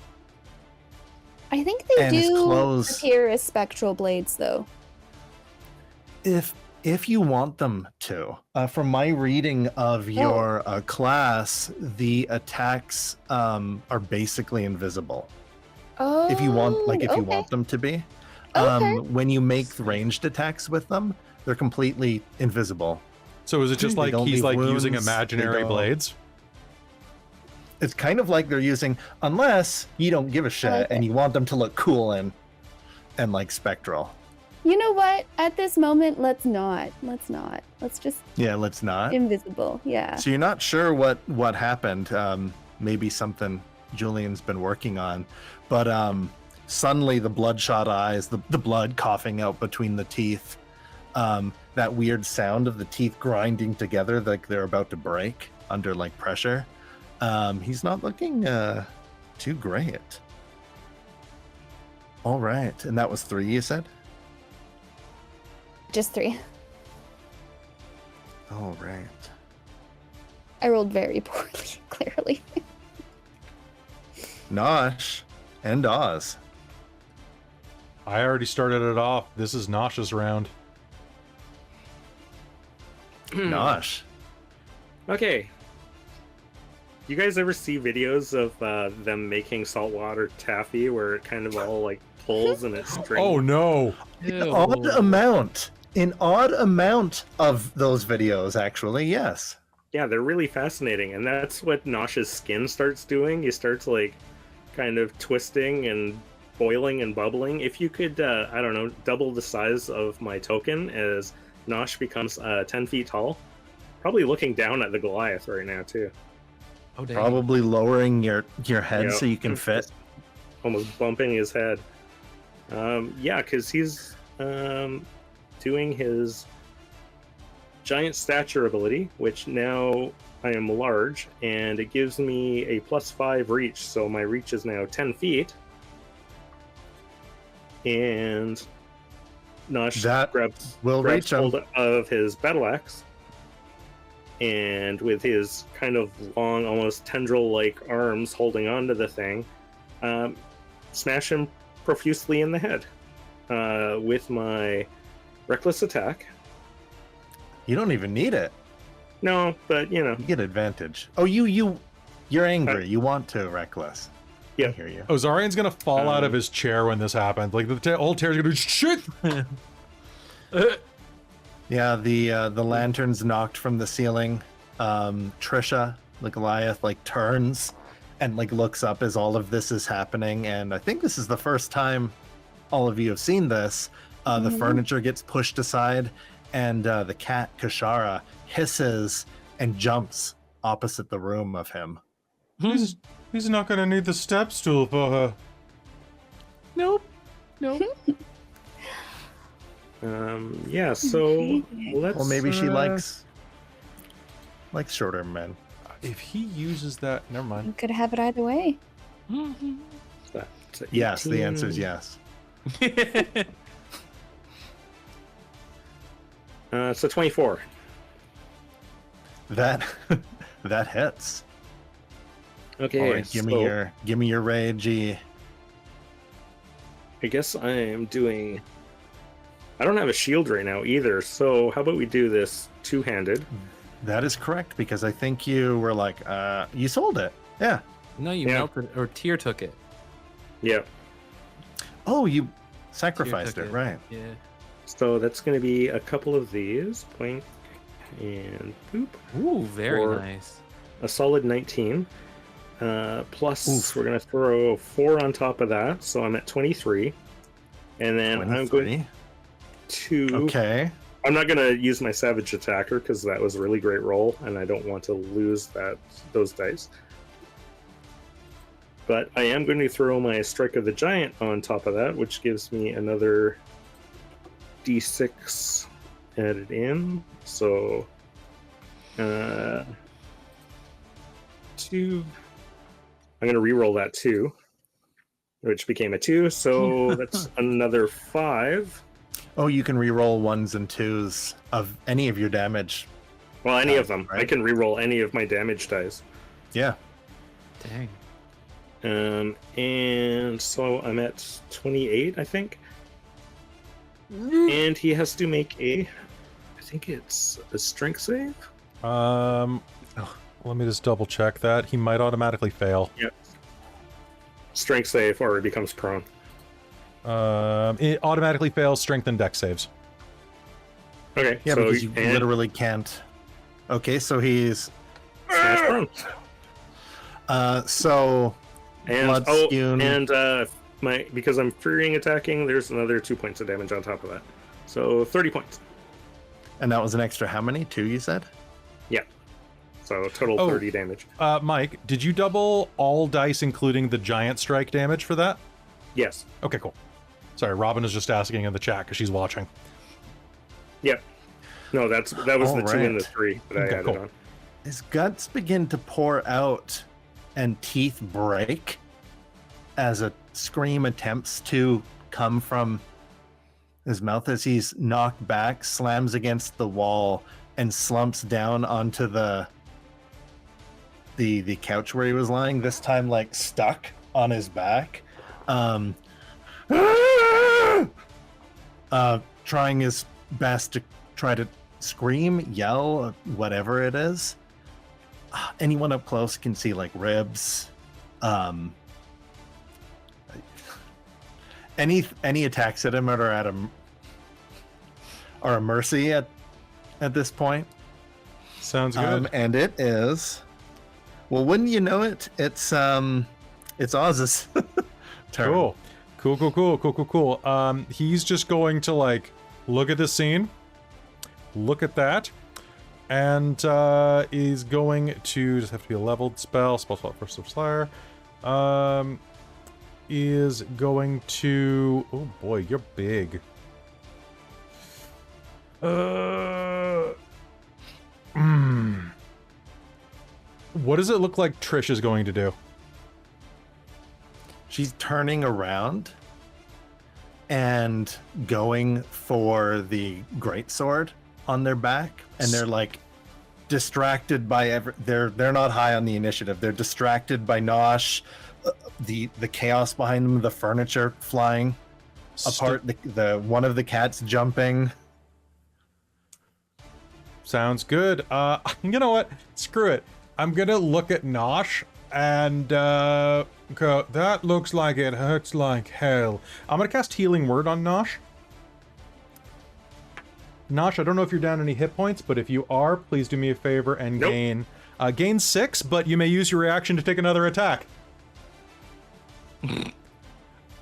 I think they And his do clothes- appear as spectral blades, though. If you want them to, from my reading of your class, the attacks are basically invisible. Oh, If you want, like, if you okay. want them to be, Okay. when you make ranged attacks with them, they're completely invisible. So is it just They like don't he's leave like using wounds, they imaginary don't- blades? It's kind of like they're using, unless you don't give a shit like and it. you want them to look cool and like spectral. You know what? At this moment, let's not. Let's not. Let's just Yeah, let's not. invisible. Yeah. So you're not sure what happened. Maybe something Julian's been working on, but suddenly the bloodshot eyes, the blood coughing out between the teeth, that weird sound of the teeth grinding together like they're about to break under like pressure. He's not looking too great. All right, and that was 3, you said? Just 3. All right. I rolled very poorly, clearly. Nosh and Oz. I already started it off. This is Nosh's round. Nosh. Okay. You guys ever see videos of them making saltwater taffy where it kind of all like pulls and it's strings? Oh no! An odd amount of those videos, actually, yes. Yeah, they're really fascinating, and that's what Nosh's skin starts doing. He starts like kind of twisting and boiling and bubbling. If you could, I don't know, double the size of my token as Nosh becomes 10 feet tall, probably looking down at the Goliath right now too. Oh, dang. Probably lowering your head Yeah. so you can fit. Almost bumping his head. Yeah, because he's doing his giant stature ability, which now I am large, and it gives me a +5 reach, so my reach is now 10 feet. And Nosh That grabs will reach him. hold of his battle axe, and with his kind of long, almost tendril-like arms holding onto the thing, smash him profusely in the head with my reckless attack. You don't even need it. No, but you know, You get advantage. Oh, you're angry. You want to reckless. Yeah. I hear you. Ozarian's gonna fall out of his chair when this happens. Like the whole chair's gonna shit. Yeah, the lanterns knocked from the ceiling. Trisha, the Goliath, like turns and like looks up as all of this is happening. And I think this is the first time all of you have seen this. The furniture gets pushed aside, and the cat Kashara hisses and jumps opposite the room of him. He's not gonna need the step stool for her. Nope. Nope. yeah. So let's. Well, maybe she likes shorter men. If he uses that, never You mind. could have it either way. that's a Yes, the answer is 18. yes. So 24. That that hits. Okay. All right, give me your rage. I guess I am doing. I don't have a shield right now either, so how about we do this two-handed? That is correct, because I think you were like, you sold it. Yeah. No, you Yeah. melted or Tyr took it. Yeah. Oh, you Tyr sacrificed took it, right? Yeah. So that's going to be a couple of these. Boink and boop. Ooh, very Or- nice. A solid 19. Plus, Oof. we're going to throw 4 on top of that, so I'm at 23. And then I'm going 23. to... Okay. I'm not going to use my Savage Attacker because that was a really great roll, and I don't want to lose those dice. But I am going to throw my Strike of the Giant on top of that, which gives me another D6 added in. So, 2. I'm going to re-roll that 2, which became a 2. So that's another 5. Oh, you can re-roll 1s and 2s of any of your damage. Well, any of them. Right. I can re-roll any of my damage dice. Yeah. Dang. And so I'm at 28, I think. And he has to make I think it's a strength save. Let me just double check that. He might automatically fail. Yep. Strength save, or he becomes prone. It automatically fails strength and dex saves. Okay. Yeah, so because you literally can't. Okay, so he's smash prone. so And blood skewn. and because I'm freeing attacking, there's another 2 points of damage on top of that. So 30 points. And that was an extra how many? 2, you said? Yeah. So total 30 damage. Mike, did you double all dice, including the giant strike damage for that? Yes. Okay, cool. Sorry, Robin is just asking in the chat because she's watching. Yep. No, that was All the 2 and the right. 3 that I Okay, added cool. on. His guts begin to pour out and teeth break as a scream attempts to come from his mouth as he's knocked back, slams against the wall, and slumps down onto the couch where he was lying, this time like stuck on his back. Trying his best to try to scream, yell, whatever it is. Anyone up close can see like ribs. Any attacks at him are at a mercy at this point. Sounds good. And it is, well, wouldn't you know it? It's Oz's turn. Cool. He's just going to like look at the scene, look at that, and is going to just have to be a leveled spell slot first of Slayer. Is going to, oh boy, you're big. What does it look like Trish is going to do? She's turning around and going for the greatsword on their back, and they're like distracted by they're not high on the initiative. They're distracted by Nosh, the chaos behind them, the furniture flying apart, the one of the cats jumping. Sounds good. You know what? Screw it. I'm gonna look at Nosh and go, that looks like it hurts like hell. I'm gonna cast Healing Word on Nosh. Nosh, I don't know if you're down any hit points, but if you are, please do me a favor and Nope. gain 6, but you may use your reaction to take another attack.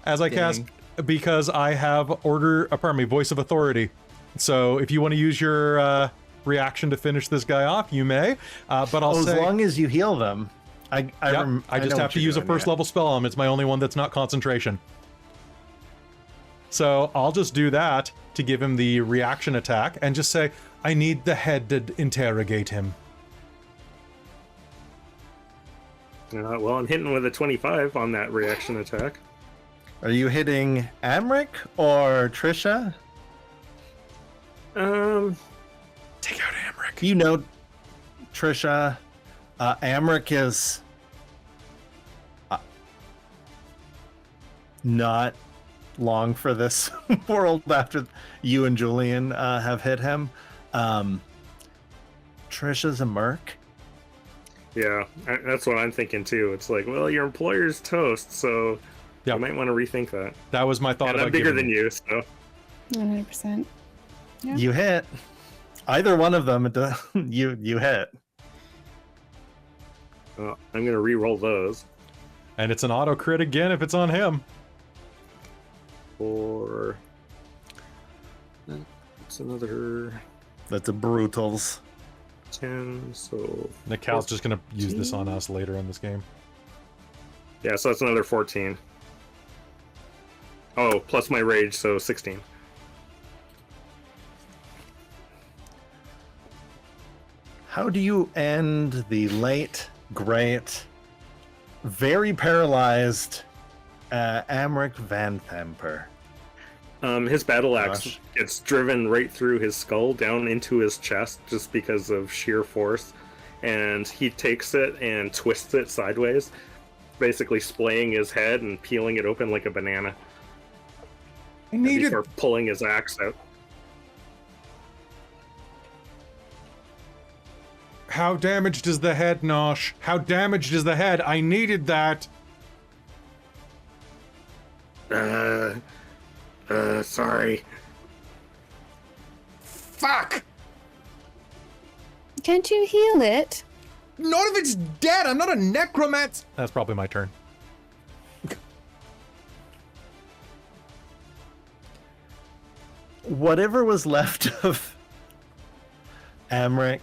As I cast, because I have Voice of Authority. So if you want to use your reaction to finish this guy off, you may. But I'll say, as long as you heal them. I just have to use a first level spell on him. It's my only one that's not concentration. So I'll just do that to give him the reaction attack and just say, I need the head to interrogate him. Well, I'm hitting with a 25 on that reaction attack. Are you hitting Amric or Trisha? Take out Amric. You know, Trisha, Amric is not long for this world after you and Julian have hit him. Trisha's a merc. Yeah, that's what I'm thinking too. It's like, well, your employer's toast, so you might want to rethink that. That was my thought And about I'm bigger giving than you, so 100%. Yeah. You hit. Either one of them, you hit. I'm gonna re-roll those. And it's an auto crit again if it's on him. Or it's another That's a brutals. 10. So Nikal's just gonna use this on us later in this game. yeah, so that's another 14. Oh, plus my rage, so 16. How do you end the late, great, very paralyzed Amric Van Thamper? His battle axe Gosh. gets driven right through his skull down into his chest just because of sheer force, and he takes it and twists it sideways, basically splaying his head and peeling it open like a banana I needed. before pulling his axe out. How damaged is the head, Nosh? How damaged is the head? I needed that. Sorry. Fuck! Can't you heal it? Not if it's dead. I'm not a necromancer. That's probably my turn. Whatever was left of Amric,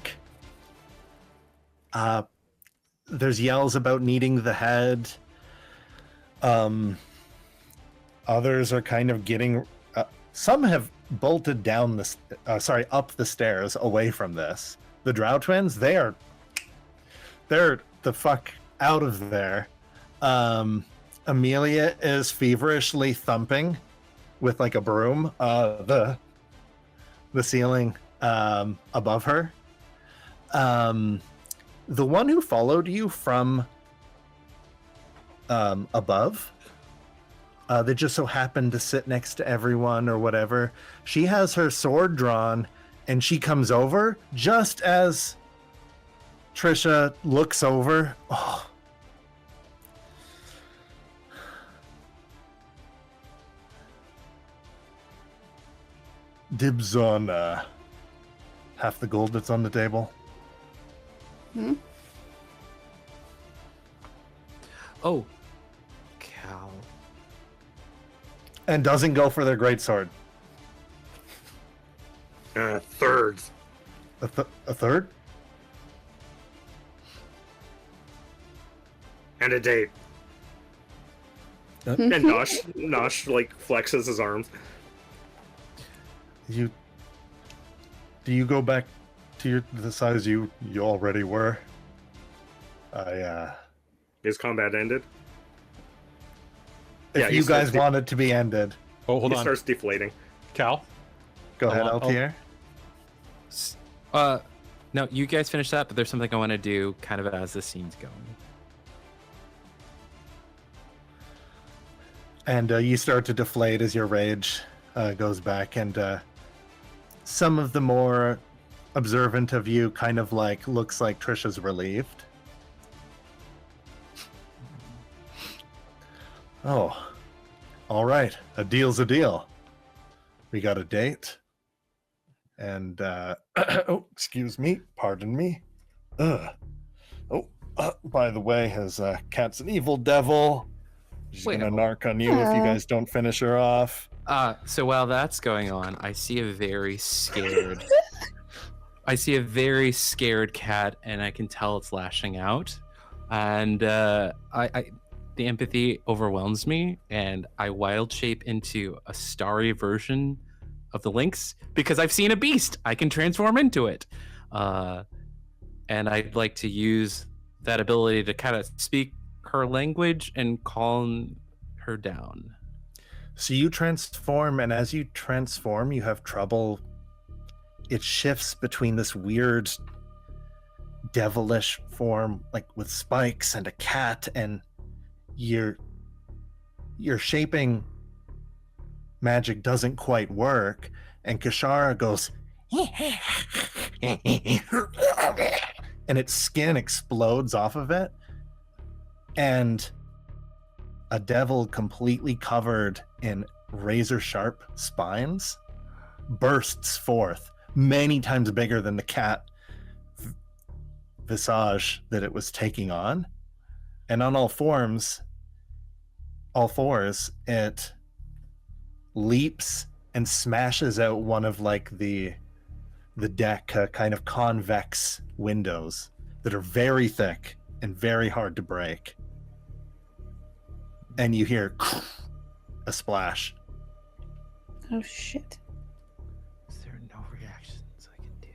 there's yells about needing the head. Others are kind of getting. Some have bolted down up the stairs away from this. The Drow twins, they're the fuck out of there. Amelia is feverishly thumping with like a broom the ceiling above her. The one who followed you from above, that just so happened to sit next to everyone or whatever, she has her sword drawn and she comes over just as Trisha looks over. Oh. Dibs on half the gold that's on the table. Hmm? Oh, Cal. And doesn't go for their greatsword. Thirds. A third? And a date. And Nosh like flexes his arms. Do you go back to the size you already were? His combat ended. If Yeah, he you guys starts want it to be ended, Oh, hold He on. starts deflating. Cal? go ahead, I'll- Altair. No, you guys finish that, but there's something I want to do kind of as the scene's going. And you start to deflate as your rage goes back, and some of the more observant of you kind of like looks like Trisha's relieved. Oh, all right. A deal's a deal. We got a date. And, oh, excuse me. Pardon me. By the way, his cat's an evil devil. She's Wait, going to no. narc on you if you guys don't finish her off. So while that's going on, I see a very scared cat, and I can tell it's lashing out. And the empathy overwhelms me, and I wild shape into a starry version of the lynx because I've seen a beast. I can transform into it. And I'd like to use that ability to kind of speak her language and calm her down. So you transform, and as you transform, you have trouble. It shifts between this weird devilish form, like with spikes and a cat, and your shaping magic doesn't quite work. And Kashara goes, and its skin explodes off of it, and a devil completely covered in razor sharp spines bursts forth, many times bigger than the cat visage that it was taking on. And on all fours, it leaps and smashes out one of like the deck kind of convex windows that are very thick and very hard to break. And you hear a splash. Oh shit. Is there no reactions I can do?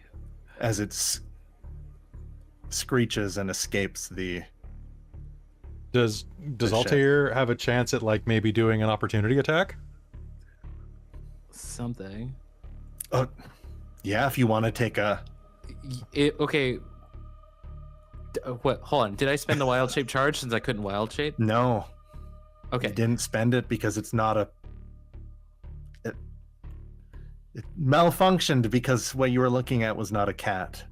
As it screeches and escapes the... Does shit. Altair have a chance at like maybe doing an opportunity attack? Something. Yeah, if you want to take a... Okay. What? Hold on. Did I spend the wild shape charge since I couldn't wild shape? No, Okay. you didn't spend it because it's not a. It malfunctioned because what you were looking at was not a cat.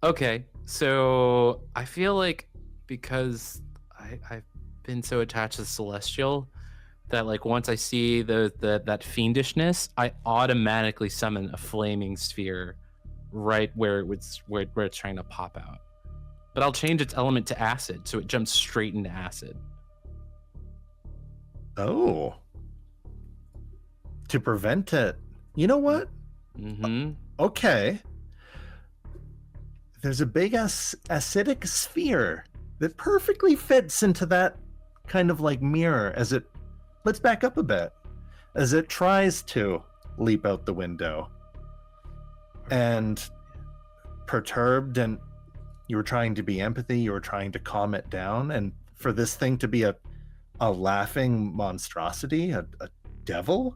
Okay. So I feel like because I've been so attached to Celestial that like once I see that fiendishness, I automatically summon a flaming sphere right where it's trying to pop out. But I'll change its element to acid, so it jumps straight into acid. Oh. To prevent it. You know what? Mm-hmm. Okay. There's a big acidic sphere that perfectly fits into that kind of like mirror as it. Let's back up a bit. As it tries to leap out the window. And perturbed, and you were trying to be empathy, you were trying to calm it down, and for this thing to be a laughing monstrosity, a devil?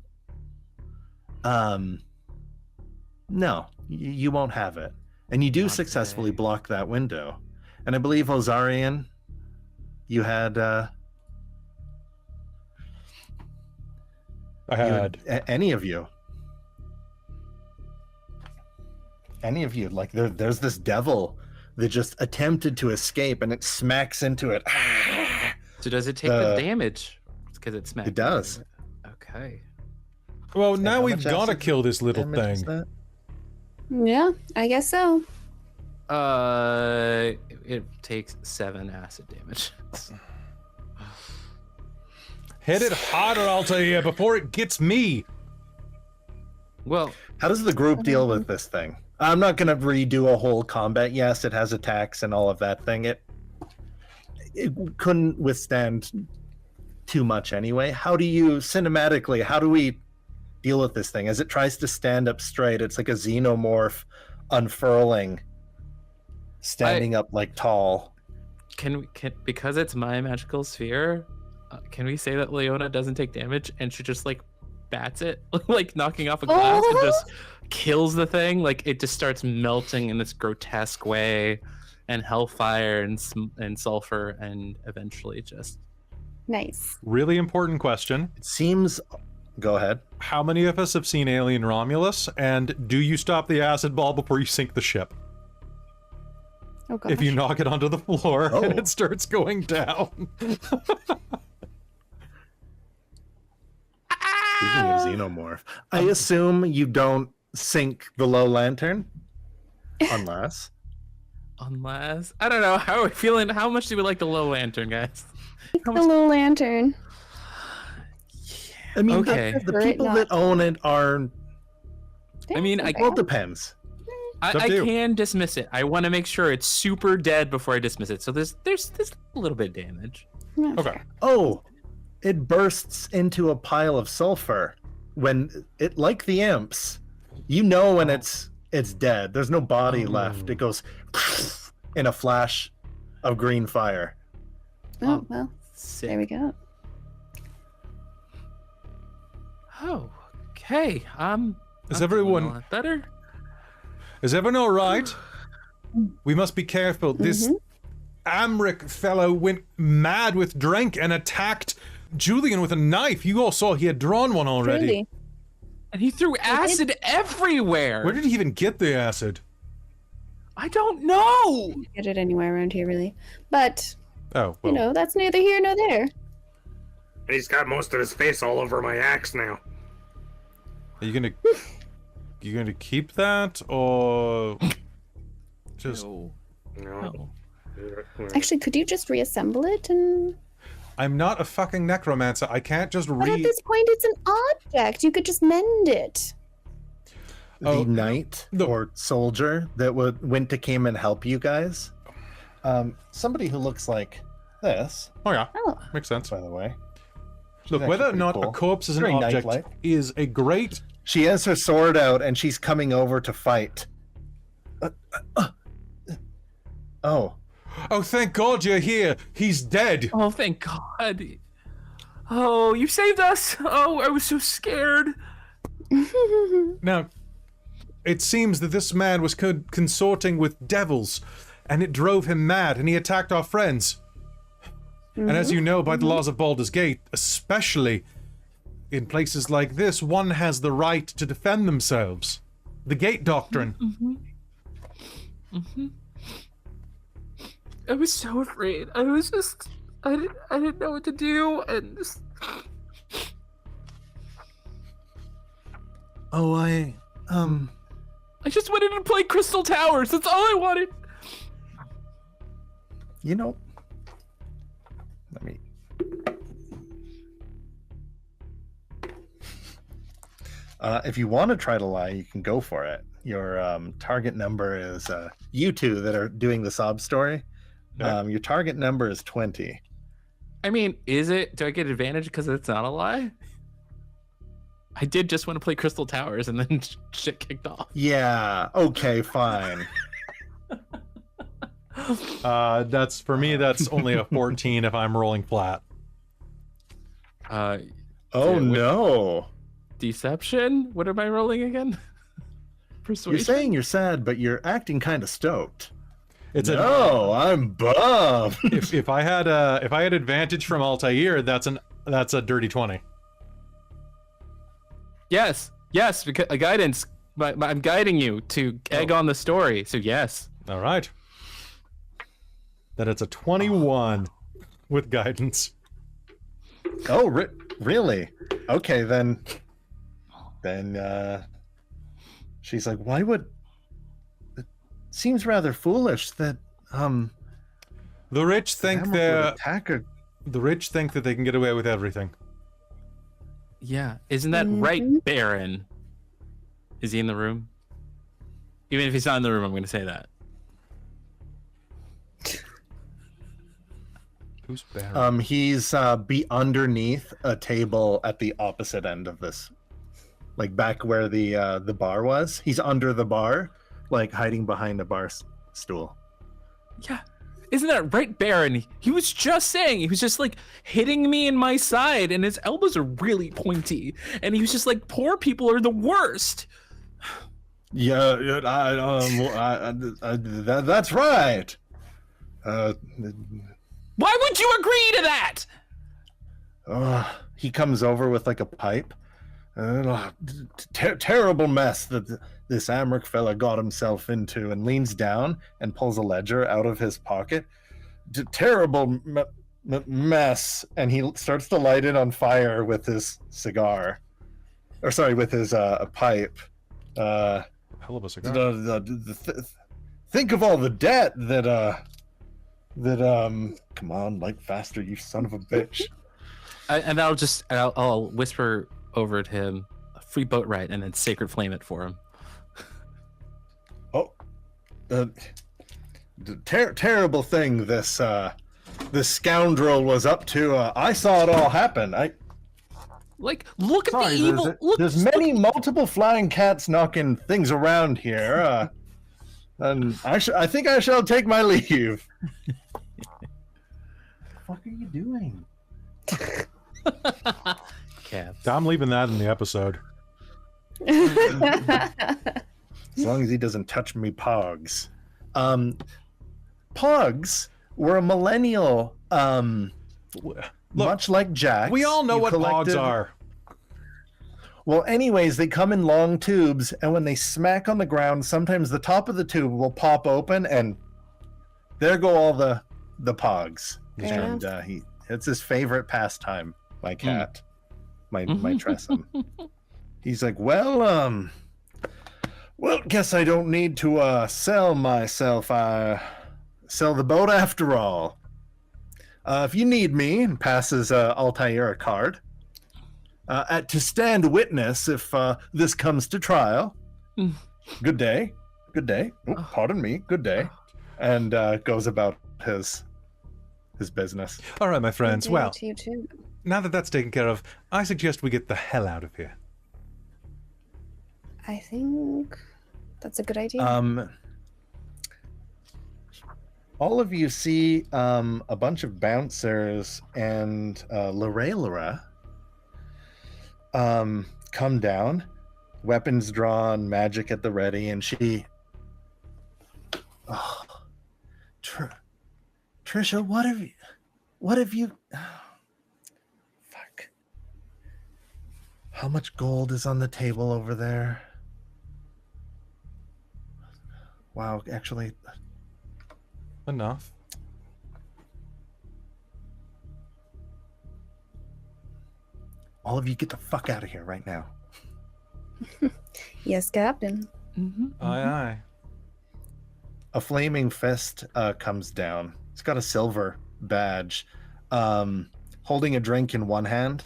No, you won't have it. And you do Not successfully today. block that window. And I believe Ozarian, you had I had. any of you, like there's this devil that just attempted to escape and it smacks into it. So does it take the damage? Because it's smacked. It does. Okay. Well, Say now how we've much got to acid kill this little Damage is thing. that? Yeah, I guess so. It takes 7 acid damage. Hit it harder, Altair, before it gets me. Well, How does the group deal with this thing? I'm not going to redo a whole combat. Yes, it has attacks and all of that thing. It couldn't withstand too much anyway. How do you, cinematically, how do we deal with this thing? As it tries to stand up straight, it's like a xenomorph unfurling, standing up like tall. can because it's my magical sphere, can we say that Leona doesn't take damage and she just like bats it, like knocking off a glass and just kills the thing? Like it just starts melting in this grotesque way, and hellfire and sulfur, and eventually just. Nice. Really important question. It seems... Go ahead. How many of us have seen Alien Romulus? And do you stop the acid ball before you sink the ship? Oh gosh. If you knock it onto the floor Oh. and it starts going down. Speaking of xenomorph, I assume you don't sink the low lantern? Unless... Unless I don't know, how are we feeling? How much do we like the low lantern, guys? the little lantern. I mean, Okay. the For it people not that own it are... I mean, I Well, it depends. It's up I to you. can dismiss it. I want to make sure it's super dead before I dismiss it. So there's a little bit of damage. Yeah, Okay. fair. Oh, it bursts into a pile of sulfur when it, like the imps, you know when it's dead. There's no body left. It goes in a flash of green fire. Oh well, Sick. there we go. Oh, okay. Is I'm feeling everyone- a lot better? Is everyone all right? We must be careful. This Amric fellow went mad with drink and attacked Julian with a knife. You all saw he had drawn one already. Truly. And he threw acid everywhere. Where did he even get the acid? I don't know. Get it anywhere around here, really. But Oh, well. you know, that's neither here nor there. And he's got most of his face all over my axe now. Are you gonna keep that or just? No. No. No. Actually, could you just reassemble it? And I'm not a fucking necromancer. I can't just but at this point, it's an object. You could just mend it. Oh, The knight no. or soldier that went to came and help you guys. Somebody who looks like this, Oh yeah, Oh, makes sense. by the way. She's Look, actually whether or pretty not cool. a corpse is an Very object knight-like. is a great. She has her sword out and she's coming over to fight. Oh, Oh, thank God you're here. He's dead. Oh, thank God. Oh, you saved us. Oh, I was so scared. Now, it seems that this man was consorting with devils, and it drove him mad, and he attacked our friends. And as you know, by the laws of Baldur's Gate, especially in places like this, one has the right to defend themselves. The Gate Doctrine. I was so afraid. I didn't know what to do, and Oh, I just wanted to play Crystal Towers. That's all I wanted. you know, let me. If you want to try to lie, you can go for it. Your target number is you two that are doing the sob story. Yeah. Your target number is 20. I mean, is it? Do I get advantage because it's not a lie? I did just want to play Crystal Towers, and then shit kicked off. Yeah. Okay. Fine. That's for me. That's only a 14 if I'm rolling flat. Oh Yeah, no. Deception? What am I rolling again? Persuasion? You're saying you're sad, but you're acting kind of stoked. It's No, I'm bummed. if I had advantage from Altair, that's a dirty 20. Yes, because guidance. I'm guiding you to egg on the story. So yes. All right. Then it's a 21 with guidance. Oh, really? Okay, then she's like, why would it seems rather foolish that The rich think Hammer would they're attack a... the rich think that they can get away with everything. Yeah. Isn't that right, Baron? Is he in the room? Even if he's not in the room, I'm going to say that. Who's Baron? He's be underneath a table at the opposite end of this, like back where the bar was. He's under the bar, like hiding behind a bar stool. Yeah. Isn't that right, Baron? He was just saying, he was just like hitting me in my side, and his elbows are really pointy. And he was just like, poor people are the worst. Yeah, that's right. Why would you agree to that? He comes over with like a pipe. Terrible mess that this Amric fella got himself into, and leans down and pulls a ledger out of his pocket. Terrible mess, and he starts to light it on fire with his cigar, or sorry, with his pipe. Hell of a cigar. Think of all the debt that come on, light faster, you son of a bitch. I'll whisper over to him, a free boat ride, and then sacred flame it for him. Terrible thing this scoundrel was up to. I saw it all happen. Like, look at Sorry, the evil. there's multiple flying cats knocking things around here. And I think I shall take my leave. What the fuck are you doing? Cats. I'm leaving that in the episode. As long as he doesn't touch me pogs. Pogs were a millennial, much like Jack. We all know what pogs are. Well, anyways, they come in long tubes, and when they smack on the ground, sometimes the top of the tube will pop open, and there go all the pogs. Yeah. And it's his favorite pastime. My cat, my Tressum. He's like, well, guess I don't need to sell myself. Sell the boat after all. If you need me, and passes Altair a card. To stand witness if this comes to trial. Good day. Good day. Oh, pardon me. Good day. And goes about his business. All right, my friends. Good day Well, to you too. now that that's taken care of, I suggest we get the hell out of here. I think that's a good idea. All of you see a bunch of bouncers and Lorelera come down, weapons drawn, magic at the ready, and Trisha, what have you fuck. How much gold is on the table over there? Wow, actually, Enough. all of you get the fuck out of here right now. Yes, Captain. Aye, aye. A flaming fist comes down. It's got a silver badge, holding a drink in one hand,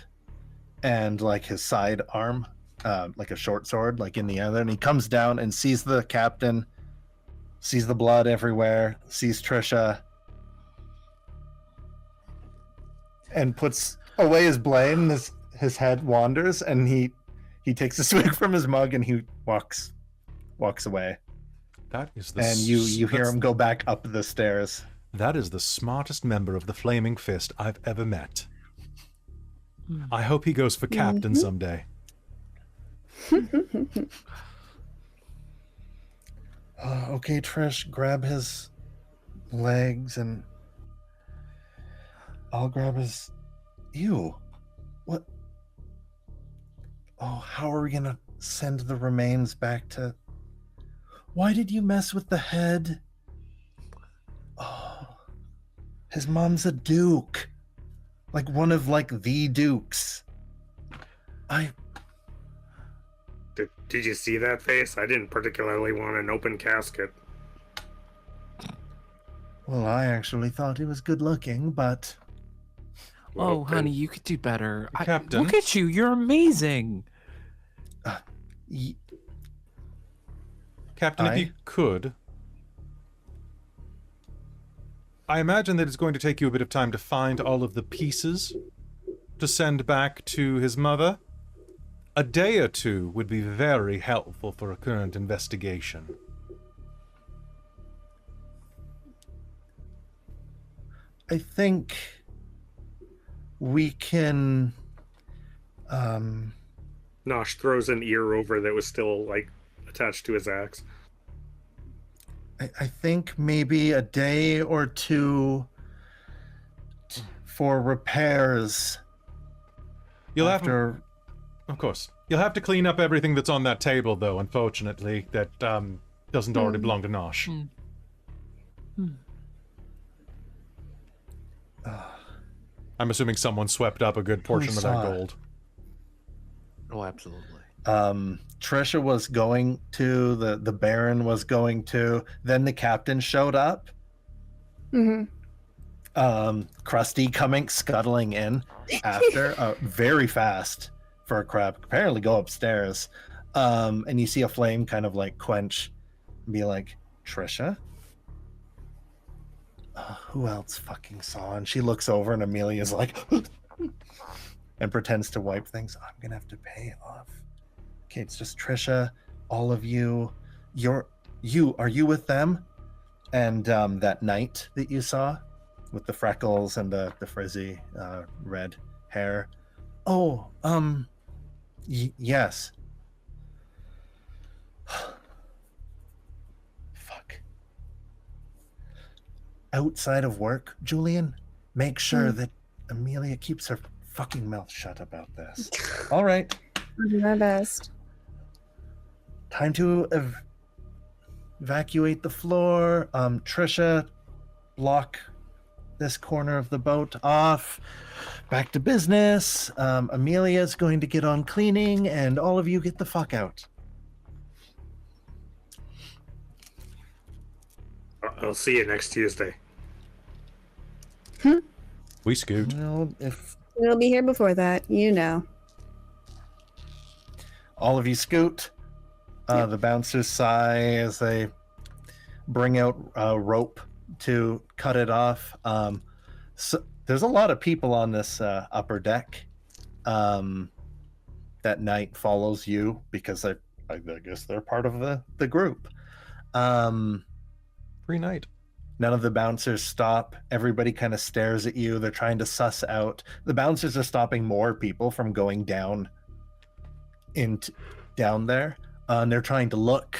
and like his side arm, like a short sword, like in the other. And he comes down and sees the captain, sees the blood everywhere, sees Trisha, and puts away his blade. And his head wanders, and he takes a swig from his mug, and he walks away. That is the And you hear him go back up the stairs. That is the smartest member of the Flaming Fist I've ever met. I hope he goes for captain someday. Okay, Trish, grab his legs, and I'll grab his... Ew. What? Oh, how are we gonna send the remains back to... Why did you mess with the head? Oh, his mom's a duke. Like one of, like, the dukes. Did you see that face? I didn't particularly want an open casket. Well, I actually thought he was good looking, but... Oh, Well, honey, you could do better. Captain. Look at you. You're amazing. Captain, if you could... I imagine that it's going to take you a bit of time to find all of the pieces to send back to his mother. A day or two would be very helpful for a current investigation. I think we can... Nosh throws an ear over that was still, like, attached to his axe. I think maybe a day or two for repairs. You'll have to... after... Of course. You'll have to clean up everything that's on that table, though, unfortunately, that doesn't already belong to Nosh. I'm assuming someone swept up a good portion of that saw it? gold. Oh, absolutely. Trisha was going to, the Baron was going to, then the captain showed up. Krusty coming, scuttling in after, very fast for a crab, apparently go upstairs. And you see a flame kind of like quench and be like, Trisha? Who else fucking saw? And she looks over and Amelia's like, and pretends to wipe things. I'm gonna have to pay off. Okay, it's just Trisha, all of you. Are you with them? And that knight that you saw with the freckles and the frizzy red hair. Oh, yes. Fuck. Outside of work, Julian, make sure that Amelia keeps her fucking mouth shut about this. All right. I'll do my best. Time to evacuate the floor. Trisha, block this corner of the boat off. Back to business. Amelia's going to get on cleaning, and all of you get the fuck out. I'll see you next Tuesday. We scoot. Well, if We'll be here before that, you know. all of you scoot, the bouncers sigh as they bring out rope to cut it off. So there's a lot of people on this upper deck. That night follows you because I guess they're part of the group. Free night. None of the bouncers stop. Everybody kind of stares at you. They're trying to suss out. The bouncers are stopping more people from going down down there. And they're trying to look.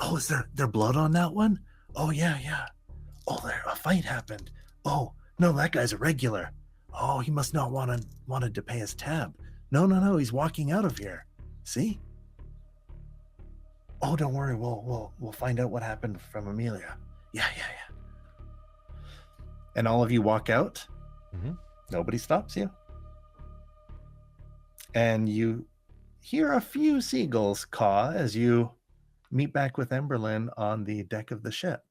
Oh, is there blood on that one? Oh, yeah. Oh, there, a fight happened. Oh, no, that guy's a regular. Oh, he must not wanted to pay his tab. No, he's walking out of here. See? Oh, don't worry, we'll find out what happened from Amelia. Yeah. And all of you walk out. Mm-hmm. Nobody stops you. And you hear a few seagulls caw as you meet back with Emberlynn on the deck of the ship.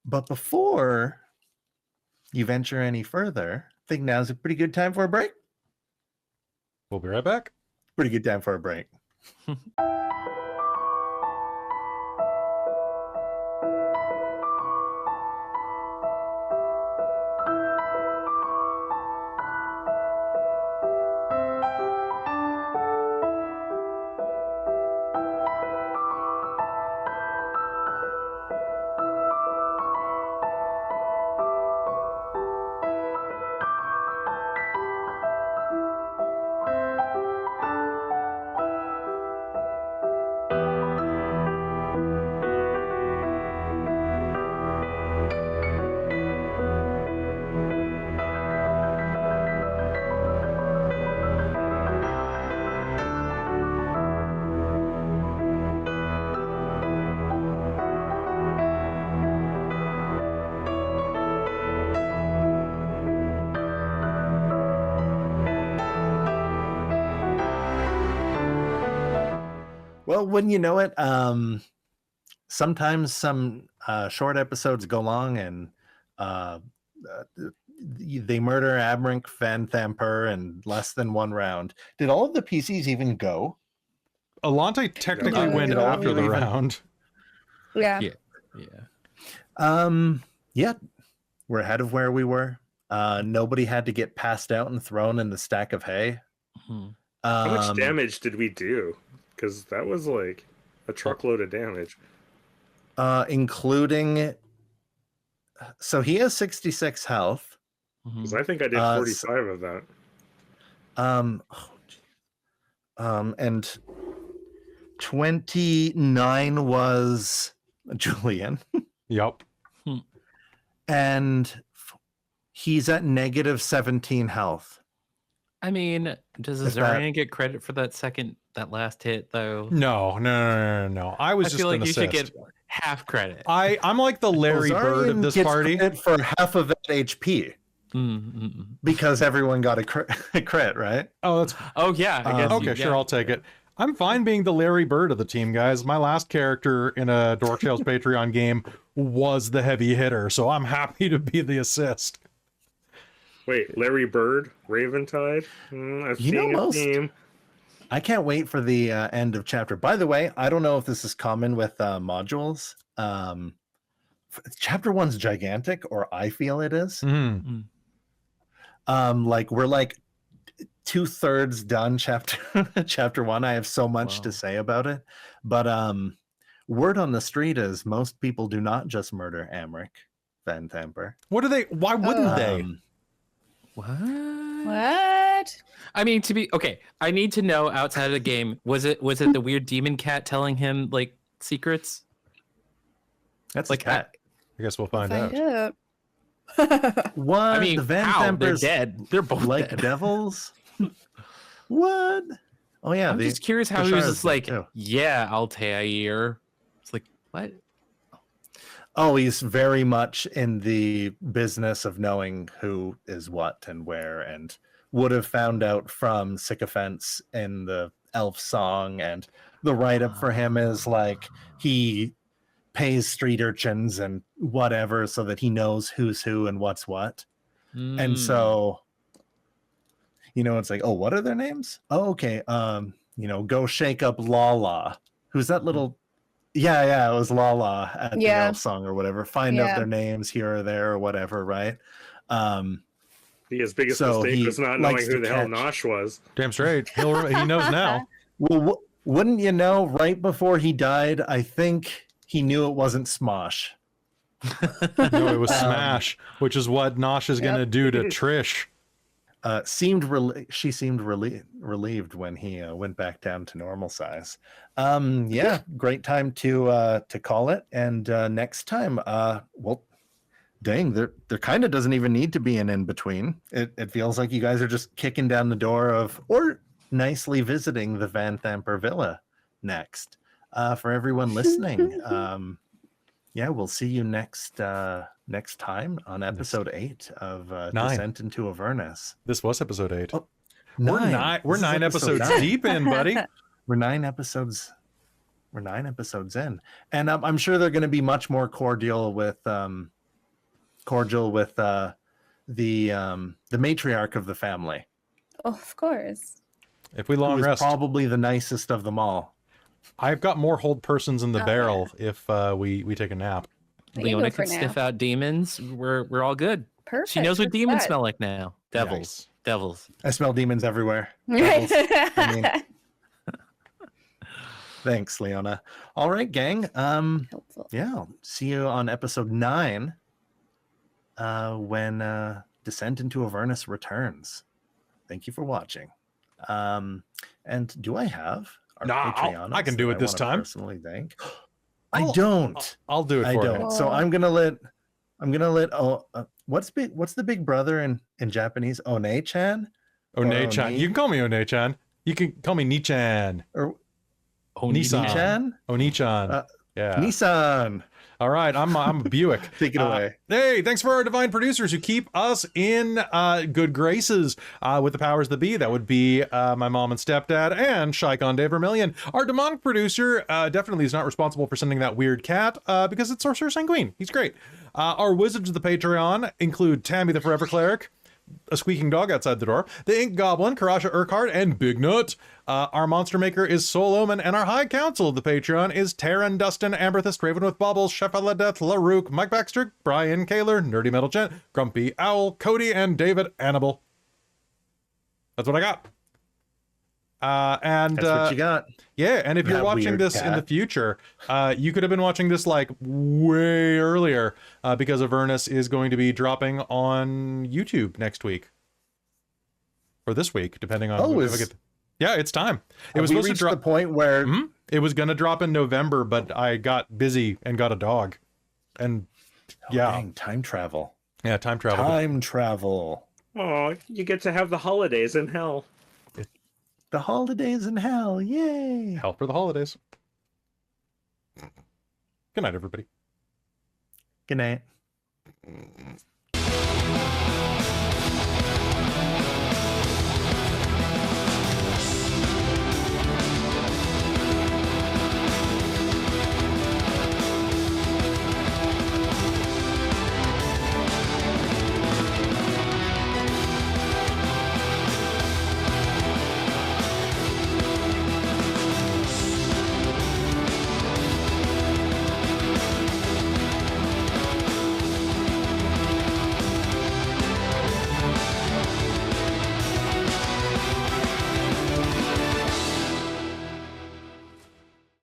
But before you venture any further, I think now's a pretty good time for a break. We'll be right back. Pretty good time for a break. Well, wouldn't you know it? Sometimes some short episodes go long, and they murder Aberync Van Thamper in less than one round. Did all of the PCs even go? Allonté technically No, went no, after the even- round. Yeah. Yeah. We're ahead of where we were. Nobody had to get passed out and thrown in the stack of hay. Mhm. How much damage did we do? Because that was like a truckload of damage. Including, so he has 66 health. Mhm. Because I think I did 45 of that. And 29 was Julian. Yep. And he's at negative 17 health. I mean, does If that- Ozarian get credit for that last hit though? No. I was I just feel like an you should get assist. half credit. I'm like the Larry Bird of Ozarian this gets party. credit for half of that HP because everyone got a crit, right? Oh, that's Oh yeah, I guess. okay. Sure, I'll take it. I'm fine being the Larry Bird of the team, guys. My last character in a Dork Tales Patreon game was the heavy hitter, so I'm happy to be the assist. Wait, Larry Bird, Raventide? I've You know seen a most- theme. I can't wait for the end of chapter. By the way, I don't know if this is common with modules. Chapter 1's gigantic, or I feel it is. Mhm. Like we're like 2/3 done chapter 1. I have so much to Wow. say about it, but word on the street is most people do not just murder Aberync Van Thamper. What do they? Why wouldn't they? What? What? I mean, to be okay, I need to know outside of the game. Was it the weird demon cat telling him like secrets? That's Like, like that. I guess we'll find out. out. What? I mean, the Van how? They're Thampers dead. They're both like dead. devils? What? Oh yeah, I'm just curious how he was Bashara's just dead, like, too. yeah, Altair. It's like, what? Oh, he's very much in the business of knowing who is what and where, and would have found out from sycophants in the elf song. And the write-up for him is like he pays street urchins and whatever so that he knows who's who and what's what. And Mm. so, it's like, oh, what are their names? Oh, okay. Go shake up Lala. Who's that little? Yeah, it was Lala at the Yeah. elf song or whatever. Find out Yeah. their names here or there or whatever, right? His biggest So mistake he was not knowing likes who to the hell catch. Nosh was. Damn straight. He knows now. Well, wouldn't you know? Right before he died, I think he knew it wasn't Smosh. No, it was Smash, which is what Nosh is gonna do to Trish. she seemed relieved when he went back down to normal size. Yeah, great time to call it. And next time, well, dang, there kind of doesn't even need to be an in between. It feels like you guys are just kicking down the door of, or nicely visiting the Van Thamper Villa next. For everyone listening, yeah, we'll see you next time on episode 8 of Descent into Avernus. This was episode 8. Oh, We're 9. We're This is 9 episode episodes 9. deep in, buddy. We're 9 episodes. We're 9 episodes in, and I'm sure they're going to be much more cordial with the matriarch of the family. Oh, of course. If we long who is rest, probably the nicest of them all. I've got more hold persons in the Oh, barrel if we take a nap. I can Leona go for can sniff now. out demons. We're all good. Perfect. She knows what look at demons that. smell like now. Devils. Devils. I smell demons everywhere. Right. I mean, thanks, Leona. All right, gang. Helpful. Yeah, I'll see you on episode 9 when Descent into Avernus returns. Thank you for watching. And do I have our Nah, Patreon? I can do it this time. Personally, thank. I don't. I'll do it I for don't. you. So I'm gonna let. What's the big brother in Japanese? One-chan? One-chan. Oni? You can call me One-chan. You can call me Nichan. Or Nissan. Nichan? Onichan. Yeah. Nissan. All right. I'm a Buick. Take it away. Hey, thanks for our divine producers who keep us in good graces with the powers that be. That would be my mom and stepdad and Shy-Con Dave Vermillion. Our demonic producer definitely is not responsible for sending that weird cat because it's Sorcerer Sanguine. He's great. Our wizards of the Patreon include Tammy the Forever Cleric, a squeaking dog outside the door, the Ink Goblin, Karasha Urquhart, and Big Nut. Our monster maker is Soul Omen, and our high council of the Patreon is Taryn, Dustin, Amberthist, Raven with Baubles, Shefaladeth, LaRook, Mike Baxter, Brian Kaler, Nerdy Metal Gent, Grumpy Owl, Cody, and David Annabelle. That's what I got. And That's what you got. yeah, and if you're That watching weird this in the cat. future, you could have been watching this like way earlier because Avernus is going to be dropping on YouTube next week. Or this week, depending on Oh, if I get... Yeah, it's time. It was we supposed to reached drop. the point where It was going to drop in November, but I got busy and got a dog. And yeah, dang, time travel. yeah, time travel. Time travel. Oh, you get to have the holidays in hell. The holidays in hell. Yay. Help for the holidays. Good night, everybody. Good night.